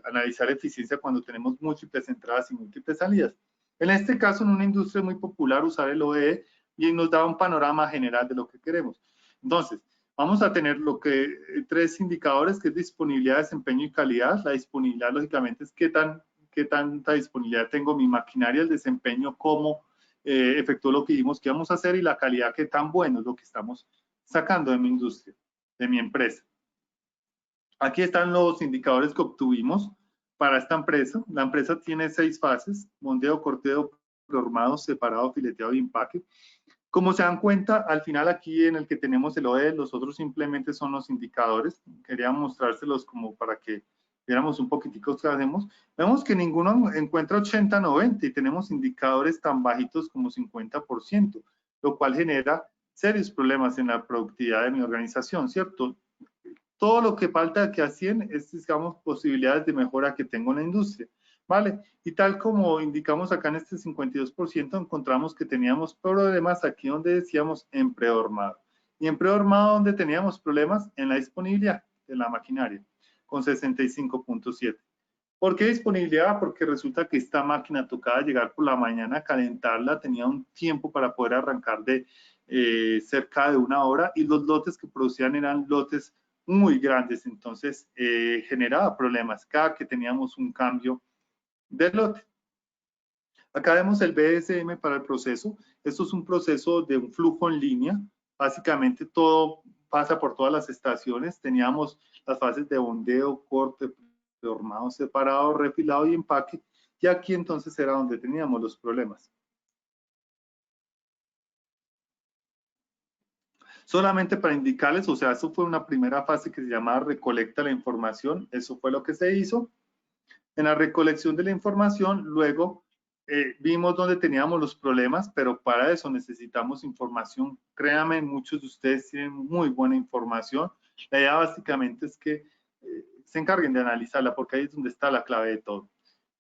analizar eficiencia cuando tenemos múltiples entradas y múltiples salidas. En este caso, en una industria muy popular, usar el OEE y nos da un panorama general de lo que queremos. Entonces, vamos a tener tres indicadores, que es disponibilidad, desempeño y calidad. La disponibilidad, lógicamente, es qué tanta disponibilidad tengo mi maquinaria, el desempeño, cómo efectuó lo que dijimos que íbamos a hacer, y la calidad, qué tan bueno es lo que estamos sacando de mi industria, de mi empresa. Aquí están los indicadores que obtuvimos para esta empresa. La empresa tiene 6 fases: mondeo, corteo, preformado, separado, fileteado y empaque. Como se dan cuenta, al final aquí en el que tenemos el OE, los otros simplemente son los indicadores. Quería mostrárselos como para que viéramos un poquitico qué hacemos. Vemos que ninguno encuentra 80-90 y tenemos indicadores tan bajitos como 50%, lo cual genera serios problemas en la productividad de mi organización, ¿cierto? Todo lo que falta que a 100 es, digamos, posibilidades de mejora que tengo en la industria. ¿Vale? Y tal como indicamos acá en este 52%, encontramos que teníamos problemas aquí donde decíamos en prehormado. Y en prehormado, donde teníamos problemas en la disponibilidad de la maquinaria, con 65.7. ¿Por qué disponibilidad? Porque resulta que esta máquina tocaba llegar por la mañana, calentarla, tenía un tiempo para poder arrancar de cerca de 1 hora, y los lotes que producían eran lotes muy grandes, entonces generaba problemas cada que teníamos un cambio de lote. Acá vemos el BSM para el proceso. Esto es un proceso de un flujo en línea. Básicamente todo pasa por todas las estaciones. Teníamos las fases de bondeo, corte, preformado, separado, refilado y empaque. Y aquí entonces era donde teníamos los problemas. Solamente para indicarles, o sea, eso fue una primera fase que se llamaba recolecta la información. Eso fue lo que se hizo. En la recolección de la información, luego vimos dónde teníamos los problemas, pero para eso necesitamos información. Créanme, muchos de ustedes tienen muy buena información. La idea básicamente es que se encarguen de analizarla, porque ahí es donde está la clave de todo.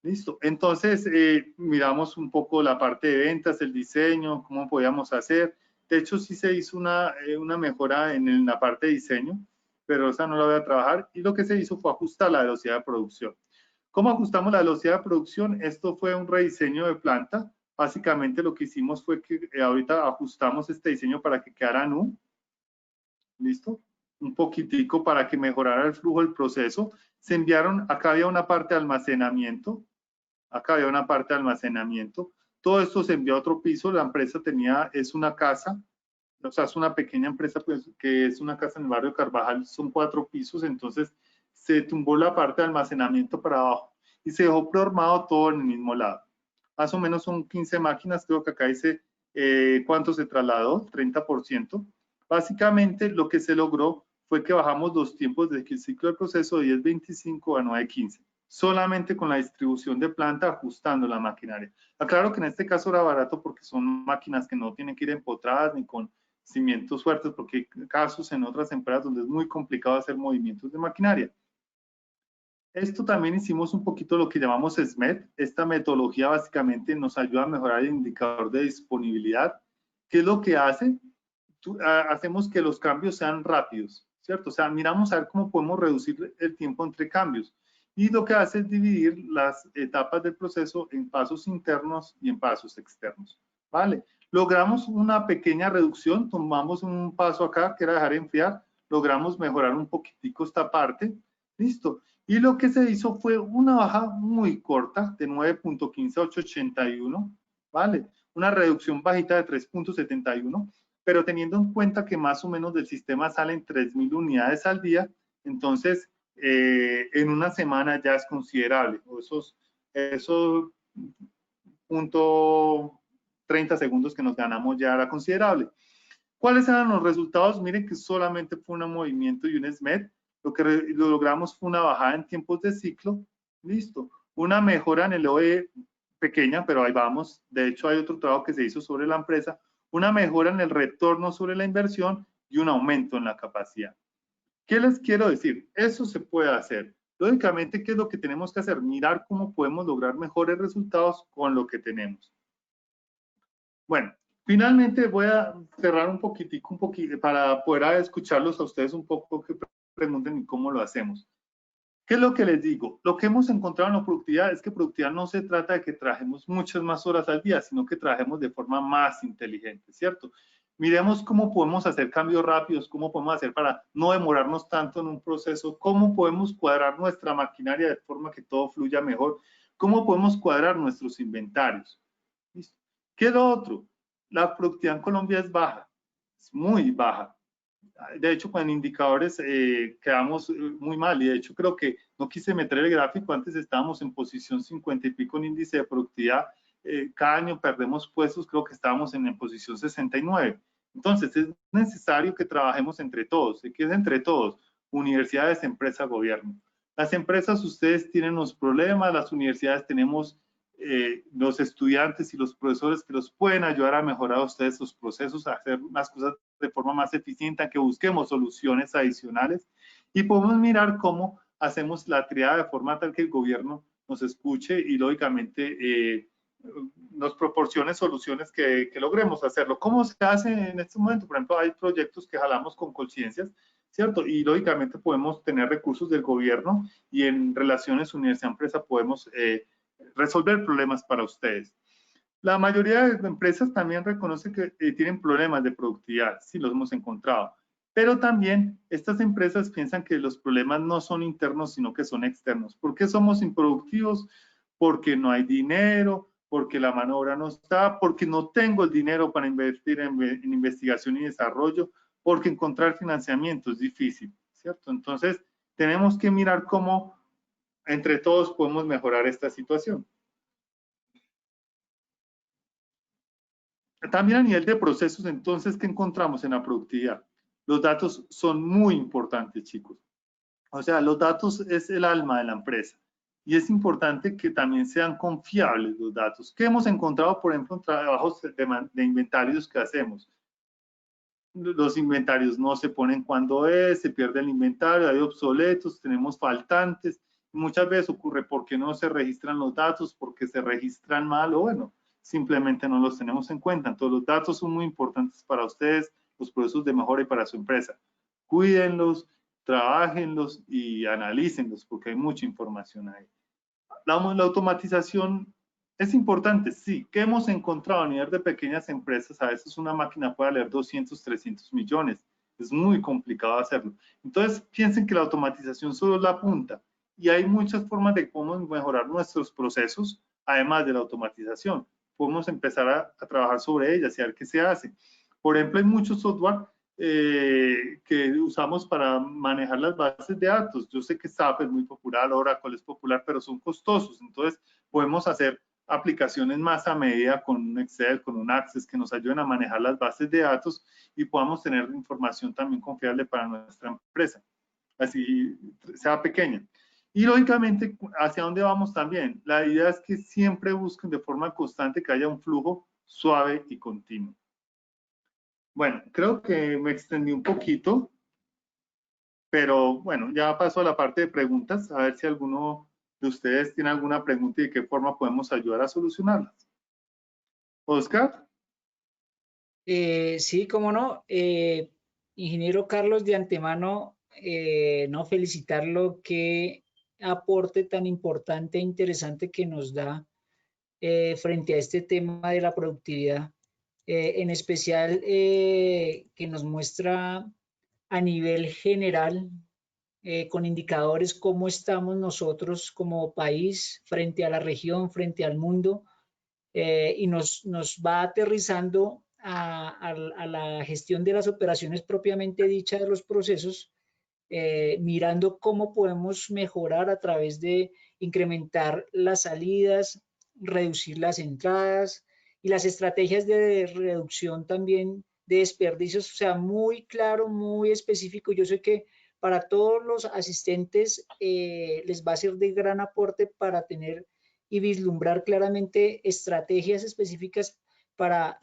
Listo. Entonces, miramos un poco la parte de ventas, el diseño, cómo podíamos hacer. De hecho, sí se hizo una mejora en la parte de diseño, pero esa no la voy a trabajar. Y lo que se hizo fue ajustar la velocidad de producción. ¿Cómo ajustamos la velocidad de producción? Esto fue un rediseño de planta. Básicamente lo que hicimos fue que ahorita ajustamos este diseño para que quedara nu. ¿Listo? Un poquitico para que mejorara el flujo del proceso. Se enviaron, acá había una parte de almacenamiento. Acá había una parte de almacenamiento. Todo esto se envió a otro piso. La empresa es una casa, o sea, es una pequeña empresa, pues, que es una casa en el barrio Carvajal. Son 4 pisos, entonces se tumbó la parte de almacenamiento para abajo y se dejó preformado todo en el mismo lado. Más o menos son 15 máquinas, creo que acá dice cuánto se trasladó, 30%. Básicamente lo que se logró fue que bajamos los tiempos de ciclo del proceso de 10.25 a 9.15, solamente con la distribución de planta, ajustando la maquinaria. Aclaro que en este caso era barato porque son máquinas que no tienen que ir empotradas ni con cimientos fuertes, porque hay casos en otras empresas donde es muy complicado hacer movimientos de maquinaria. Esto también hicimos un poquito lo que llamamos SMET. Esta metodología básicamente nos ayuda a mejorar el indicador de disponibilidad. ¿Qué es lo que hace? Hacemos que los cambios sean rápidos, ¿cierto? O sea, miramos a ver cómo podemos reducir el tiempo entre cambios. Y lo que hace es dividir las etapas del proceso en pasos internos y en pasos externos, ¿vale? Logramos una pequeña reducción, tomamos un paso acá, que era dejar enfriar, logramos mejorar un poquitico esta parte, listo. Y lo que se hizo fue una baja muy corta, de 9.15 a 8.81, ¿vale? Una reducción bajita de 3.71, pero teniendo en cuenta que más o menos del sistema salen 3.000 unidades al día, entonces en una semana ya es considerable. Esos punto 30 segundos que nos ganamos ya era considerable. ¿Cuáles eran los resultados? Miren que solamente fue un movimiento y un SMED. Lo que logramos fue una bajada en tiempos de ciclo. Listo. Una mejora en el OE pequeña, pero ahí vamos. De hecho, hay otro trabajo que se hizo sobre la empresa. Una mejora en el retorno sobre la inversión y un aumento en la capacidad. ¿Qué les quiero decir? Eso se puede hacer. Lógicamente, ¿qué es lo que tenemos que hacer? Mirar cómo podemos lograr mejores resultados con lo que tenemos. Bueno, finalmente voy a cerrar un poquitico para poder escucharlos a ustedes un poco que pregunten y cómo lo hacemos. ¿Qué es lo que les digo? Lo que hemos encontrado en la productividad es que productividad no se trata de que trabajemos muchas más horas al día, sino que trabajemos de forma más inteligente, ¿cierto? Miremos cómo podemos hacer cambios rápidos, cómo podemos hacer para no demorarnos tanto en un proceso, cómo podemos cuadrar nuestra maquinaria de forma que todo fluya mejor, cómo podemos cuadrar nuestros inventarios. ¿Listo? ¿Qué es lo otro? La productividad en Colombia es baja, es muy baja. De hecho, con indicadores quedamos muy mal y de hecho creo que no quise meter el gráfico, antes estábamos en posición 50 y pico en índice de productividad, cada año perdemos puestos, creo que estábamos en posición 69. Entonces es necesario que trabajemos entre todos. ¿Qué es entre todos? Universidades, empresas, gobierno. Las empresas, ustedes tienen los problemas, las universidades tenemos los estudiantes y los profesores que los pueden ayudar a mejorar a ustedes sus procesos, a hacer las cosas de forma más eficiente, a que busquemos soluciones adicionales y podemos mirar cómo hacemos la triada de forma tal que el gobierno nos escuche y lógicamente nos proporcione soluciones que logremos hacerlo. ¿Cómo se hace en este momento? Por ejemplo, hay proyectos que jalamos con Colciencias, ¿cierto? Y lógicamente podemos tener recursos del gobierno y en relaciones universidad-empresa podemos resolver problemas para ustedes. La mayoría de empresas también reconoce que tienen problemas de productividad, sí los hemos encontrado, pero también estas empresas piensan que los problemas no son internos, sino que son externos. ¿Por qué somos improductivos? Porque no hay dinero, porque la mano de obra no está, porque no tengo el dinero para invertir en investigación y desarrollo, porque encontrar financiamiento es difícil, ¿cierto? Entonces, tenemos que mirar cómo entre todos podemos mejorar esta situación. También a nivel de procesos, entonces, ¿qué encontramos en la productividad? Los datos son muy importantes, chicos. O sea, los datos es el alma de la empresa. Y es importante que también sean confiables los datos. ¿Qué hemos encontrado, por ejemplo, en trabajos de inventarios que hacemos? Los inventarios no se ponen cuando es, se pierde el inventario, hay obsoletos, tenemos faltantes. Muchas veces ocurre porque no se registran los datos, porque se registran mal o bueno, simplemente no los tenemos en cuenta. Entonces los datos son muy importantes para ustedes, los procesos de mejora y para su empresa. Cuídenlos, trabajenlos y analícenlos porque hay mucha información ahí. La automatización es importante, sí. ¿Qué hemos encontrado a nivel de pequeñas empresas? A veces una máquina puede leer 200, 300 millones. Es muy complicado hacerlo. Entonces, piensen que la automatización solo es la punta. Y hay muchas formas de cómo mejorar nuestros procesos, además de la automatización. Podemos empezar a trabajar sobre ellas y a ver qué se hace. Por ejemplo, hay muchos software que usamos para manejar las bases de datos. Yo sé que SAP es muy popular, Oracle es popular, pero son costosos. Entonces, podemos hacer aplicaciones más a medida con un Excel, con un Access que nos ayuden a manejar las bases de datos y podamos tener información también confiable para nuestra empresa, así sea pequeña. Y lógicamente, ¿hacia dónde vamos también? La idea es que siempre busquen de forma constante que haya un flujo suave y continuo. Bueno, creo que me extendí un poquito, pero bueno, ya paso a la parte de preguntas, a ver si alguno de ustedes tiene alguna pregunta y de qué forma podemos ayudar a solucionarlas. Oscar. Sí, cómo no. Ingeniero Carlos, de antemano, no felicitarlo, qué aporte tan importante e interesante que nos da frente a este tema de la productividad, en especial que nos muestra a nivel general, con indicadores, cómo estamos nosotros como país frente a la región, frente al mundo, y nos va aterrizando a la gestión de las operaciones propiamente dicha de los procesos, mirando cómo podemos mejorar a través de incrementar las salidas, reducir las entradas y las estrategias de reducción también de desperdicios, o sea, muy claro, muy específico. Yo sé que para todos los asistentes les va a ser de gran aporte para tener y vislumbrar claramente estrategias específicas para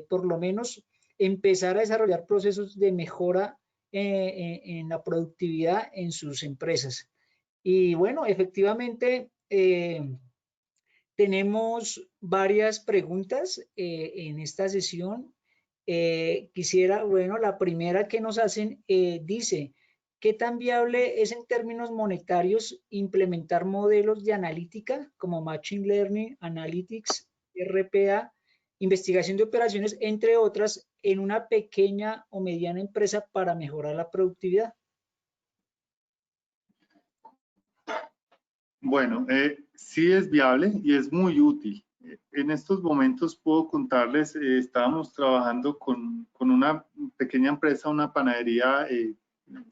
por lo menos empezar a desarrollar procesos de mejora en la productividad en sus empresas. Y bueno, efectivamente, tenemos varias preguntas en esta sesión. Quisiera, bueno, la primera que nos hacen dice, ¿qué tan viable es en términos monetarios implementar modelos de analítica como Machine Learning, Analytics, RPA, investigación de operaciones, entre otras, en una pequeña o mediana empresa para mejorar la productividad? Bueno, sí es viable y es muy útil. En estos momentos puedo contarles, estábamos trabajando con una pequeña empresa, una panadería en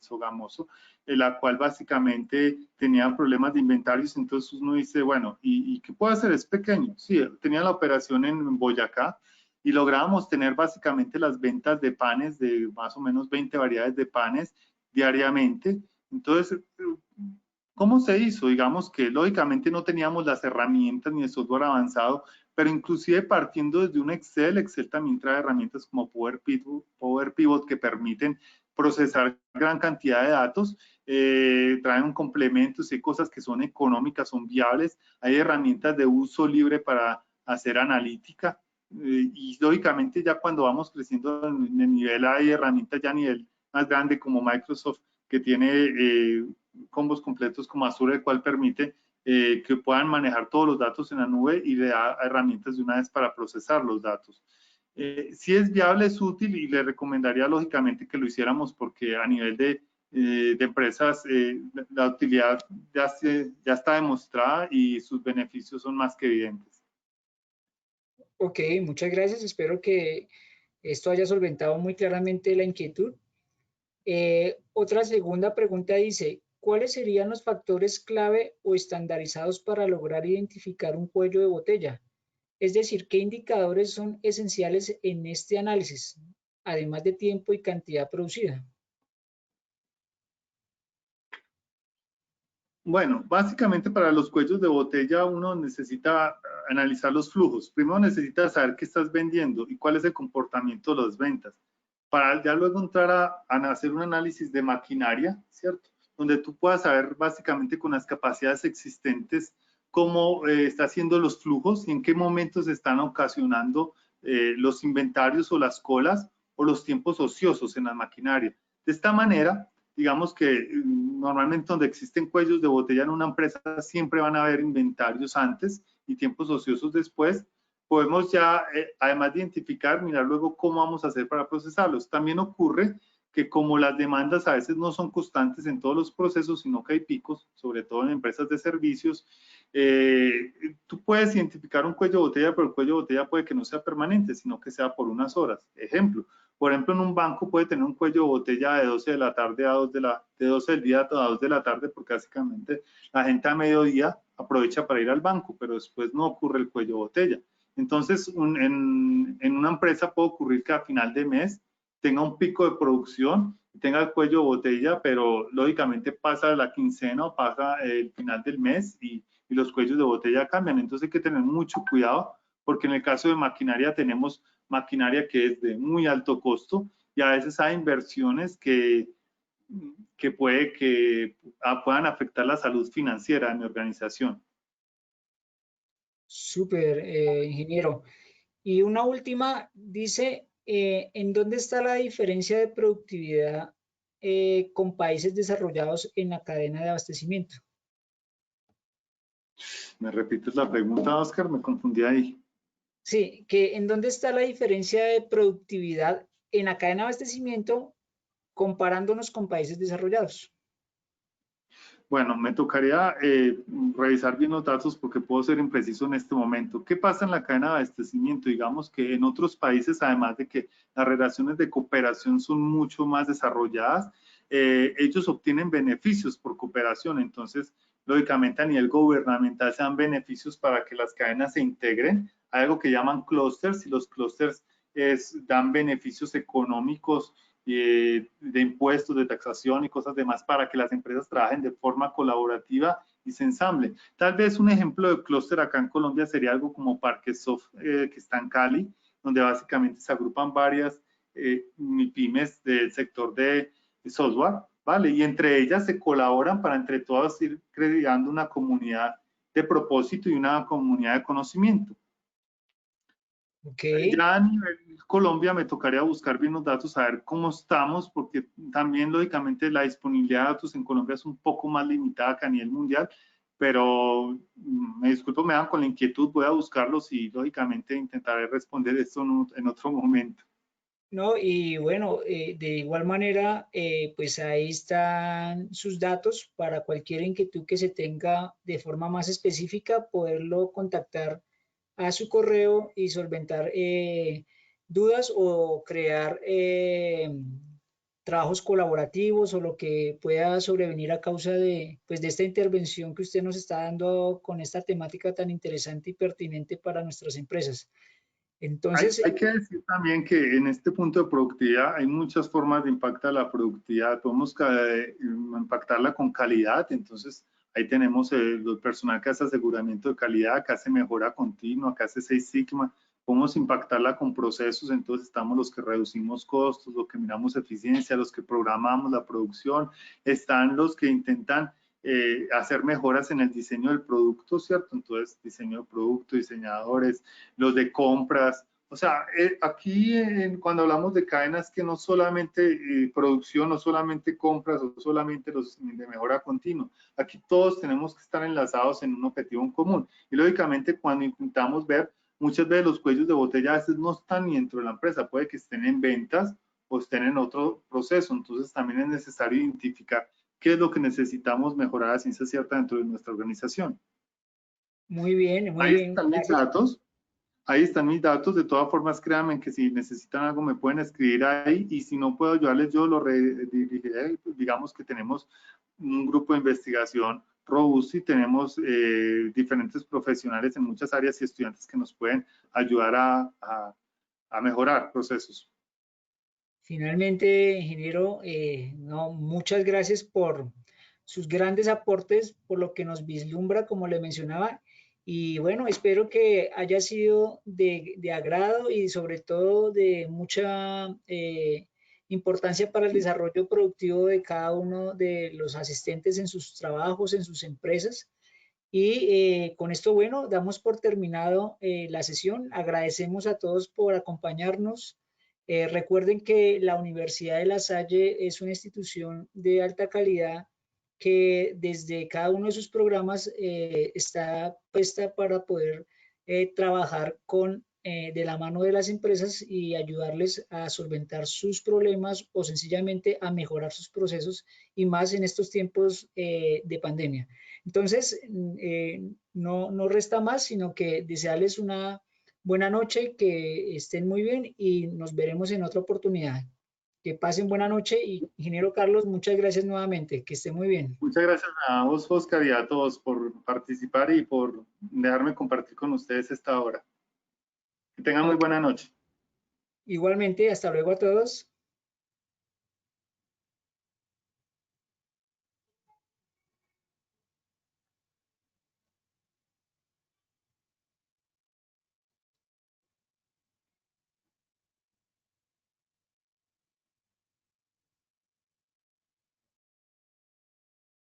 Sogamoso, en la cual básicamente tenía problemas de inventarios. Entonces uno dice, bueno, ¿y qué puedo hacer? Es pequeño. Sí, tenía la operación en Boyacá y lográbamos tener básicamente las ventas de panes, de más o menos 20 variedades de panes diariamente. Entonces, ¿cómo se hizo? Digamos que lógicamente no teníamos las herramientas ni el software avanzado, pero inclusive partiendo desde un Excel, Excel también trae herramientas como Power Pivot que permiten procesar gran cantidad de datos, traen complementos y cosas que son económicas, son viables, hay herramientas de uso libre para hacer analítica, y lógicamente ya cuando vamos creciendo en el nivel hay herramientas ya a nivel más grande como Microsoft que tiene combos completos como Azure, el cual permite que puedan manejar todos los datos en la nube y le da herramientas de una vez para procesar los datos. Si es viable, es útil y le recomendaría lógicamente que lo hiciéramos porque a nivel de empresas la utilidad ya está demostrada y sus beneficios son más que evidentes. Ok, muchas gracias. Espero que esto haya solventado muy claramente la inquietud. Otra segunda pregunta dice, ¿cuáles serían los factores clave o estandarizados para lograr identificar un cuello de botella? Es decir, ¿qué indicadores son esenciales en este análisis, además de tiempo y cantidad producida? Bueno, básicamente para los cuellos de botella uno necesita analizar los flujos. Primero necesitas saber qué estás vendiendo y cuál es el comportamiento de las ventas. Para ya luego entrar a hacer un análisis de maquinaria, ¿cierto? Donde tú puedas saber básicamente con las capacidades existentes cómo está haciendo los flujos y en qué momentos están ocasionando los inventarios o las colas o los tiempos ociosos en la maquinaria. De esta manera, digamos que normalmente donde existen cuellos de botella en una empresa siempre van a haber inventarios antes y tiempos ociosos después. Podemos ya, además de identificar, mirar luego cómo vamos a hacer para procesarlos. También ocurre que como las demandas a veces no son constantes en todos los procesos, sino que hay picos, sobre todo en empresas de servicios, tú puedes identificar un cuello de botella, pero el cuello de botella puede que no sea permanente, sino que sea por unas horas. Ejemplo, por ejemplo, en un banco puede tener un cuello de botella de 12 de la tarde a 2 de 12 del día a 2 de la tarde, porque básicamente la gente a mediodía aprovecha para ir al banco, pero después no ocurre el cuello de botella. Entonces, en una empresa puede ocurrir que a final de mes tenga un pico de producción, tenga el cuello de botella, pero lógicamente pasa la quincena o pasa el final del mes y los cuellos de botella cambian. Entonces hay que tener mucho cuidado porque en el caso de maquinaria tenemos maquinaria que es de muy alto costo y a veces hay inversiones que puede que puedan afectar la salud financiera de mi organización. Súper, ingeniero. Y una última, dice, ¿en dónde está la diferencia de productividad con países desarrollados en la cadena de abastecimiento. ¿Me repites la pregunta, Oscar? Me confundí ahí. Sí, que ¿en dónde está la diferencia de productividad en la cadena de abastecimiento comparándonos con países desarrollados? Bueno, me tocaría revisar bien los datos porque puedo ser impreciso en este momento. ¿Qué pasa en la cadena de abastecimiento? Digamos que en otros países, además de que las relaciones de cooperación son mucho más desarrolladas, ellos obtienen beneficios por cooperación. Entonces, lógicamente a nivel gubernamental se dan beneficios para que las cadenas se integren. Hay algo que llaman clústeres y los clústeres dan beneficios económicos de impuestos, de taxación y cosas demás para que las empresas trabajen de forma colaborativa y se ensamblen. Tal vez un ejemplo de clúster acá en Colombia sería algo como Parquesoft, que está en Cali, donde básicamente se agrupan varias pymes del sector de software, ¿vale? Y entre ellas se colaboran para entre todas ir creando una comunidad de propósito y una comunidad de conocimiento. Ok. Ya a nivel Colombia me tocaría buscar bien los datos, a ver cómo estamos, porque también lógicamente la disponibilidad de datos en Colombia es un poco más limitada que a nivel mundial, pero me disculpo, me dan con la inquietud, voy a buscarlos y lógicamente intentaré responder esto en otro momento. No, y bueno, de igual manera, pues ahí están sus datos para cualquier inquietud que se tenga de forma más específica, poderlo contactar a su correo y solventar dudas o crear trabajos colaborativos o lo que pueda sobrevenir a causa de, pues, de esta intervención que usted nos está dando con esta temática tan interesante y pertinente para nuestras empresas. Entonces, Hay que decir también que en este punto de productividad hay muchas formas de impactar la productividad. Podemos impactarla con calidad, entonces ahí tenemos el personal que hace aseguramiento de calidad, que hace mejora continua, que hace Six Sigma. Podemos impactarla con procesos, entonces estamos los que reducimos costos, los que miramos eficiencia, los que programamos la producción, están los que intentan hacer mejoras en el diseño del producto, ¿cierto? Entonces, diseño de producto, diseñadores, los de compras. O sea, aquí cuando hablamos de cadenas que no solamente producción, no solamente compras o solamente los de mejora continua, aquí todos tenemos que estar enlazados en un objetivo en común. Y lógicamente cuando intentamos ver, muchas veces los cuellos de botella a veces no están ni dentro de la empresa, puede que estén en ventas o estén en otro proceso. Entonces también es necesario identificar qué es lo que necesitamos mejorar a ciencia cierta dentro de nuestra organización. muy Ahí bien, están mis Carlos. datos. Ahí están mis datos. De todas formas, créanme que si necesitan algo me pueden escribir ahí y si no puedo ayudarles, yo lo redirigiré. Digamos que tenemos un grupo de investigación robusto y tenemos diferentes profesionales en muchas áreas y estudiantes que nos pueden ayudar a mejorar procesos. Finalmente, ingeniero, no, muchas gracias por sus grandes aportes, por lo que nos vislumbra, como le mencionaba. Y bueno, espero que haya sido de agrado y sobre todo de mucha importancia para el desarrollo productivo de cada uno de los asistentes en sus trabajos, en sus empresas. Y con esto, bueno, damos por terminado la sesión. Agradecemos a todos por acompañarnos. Recuerden que la Universidad de La Salle es una institución de alta calidad que desde cada uno de sus programas está puesta para poder trabajar de la mano de las empresas y ayudarles a solventar sus problemas o sencillamente a mejorar sus procesos y más en estos tiempos de pandemia. Entonces, no resta más, sino que desearles una buena noche, que estén muy bien y nos veremos en otra oportunidad. Que pasen buena noche y ingeniero Carlos, muchas gracias nuevamente, que esté muy bien. Muchas gracias a vos, Oscar, y a todos por participar y por dejarme compartir con ustedes esta hora. Que tengan muy buena noche. Igualmente, hasta luego a todos.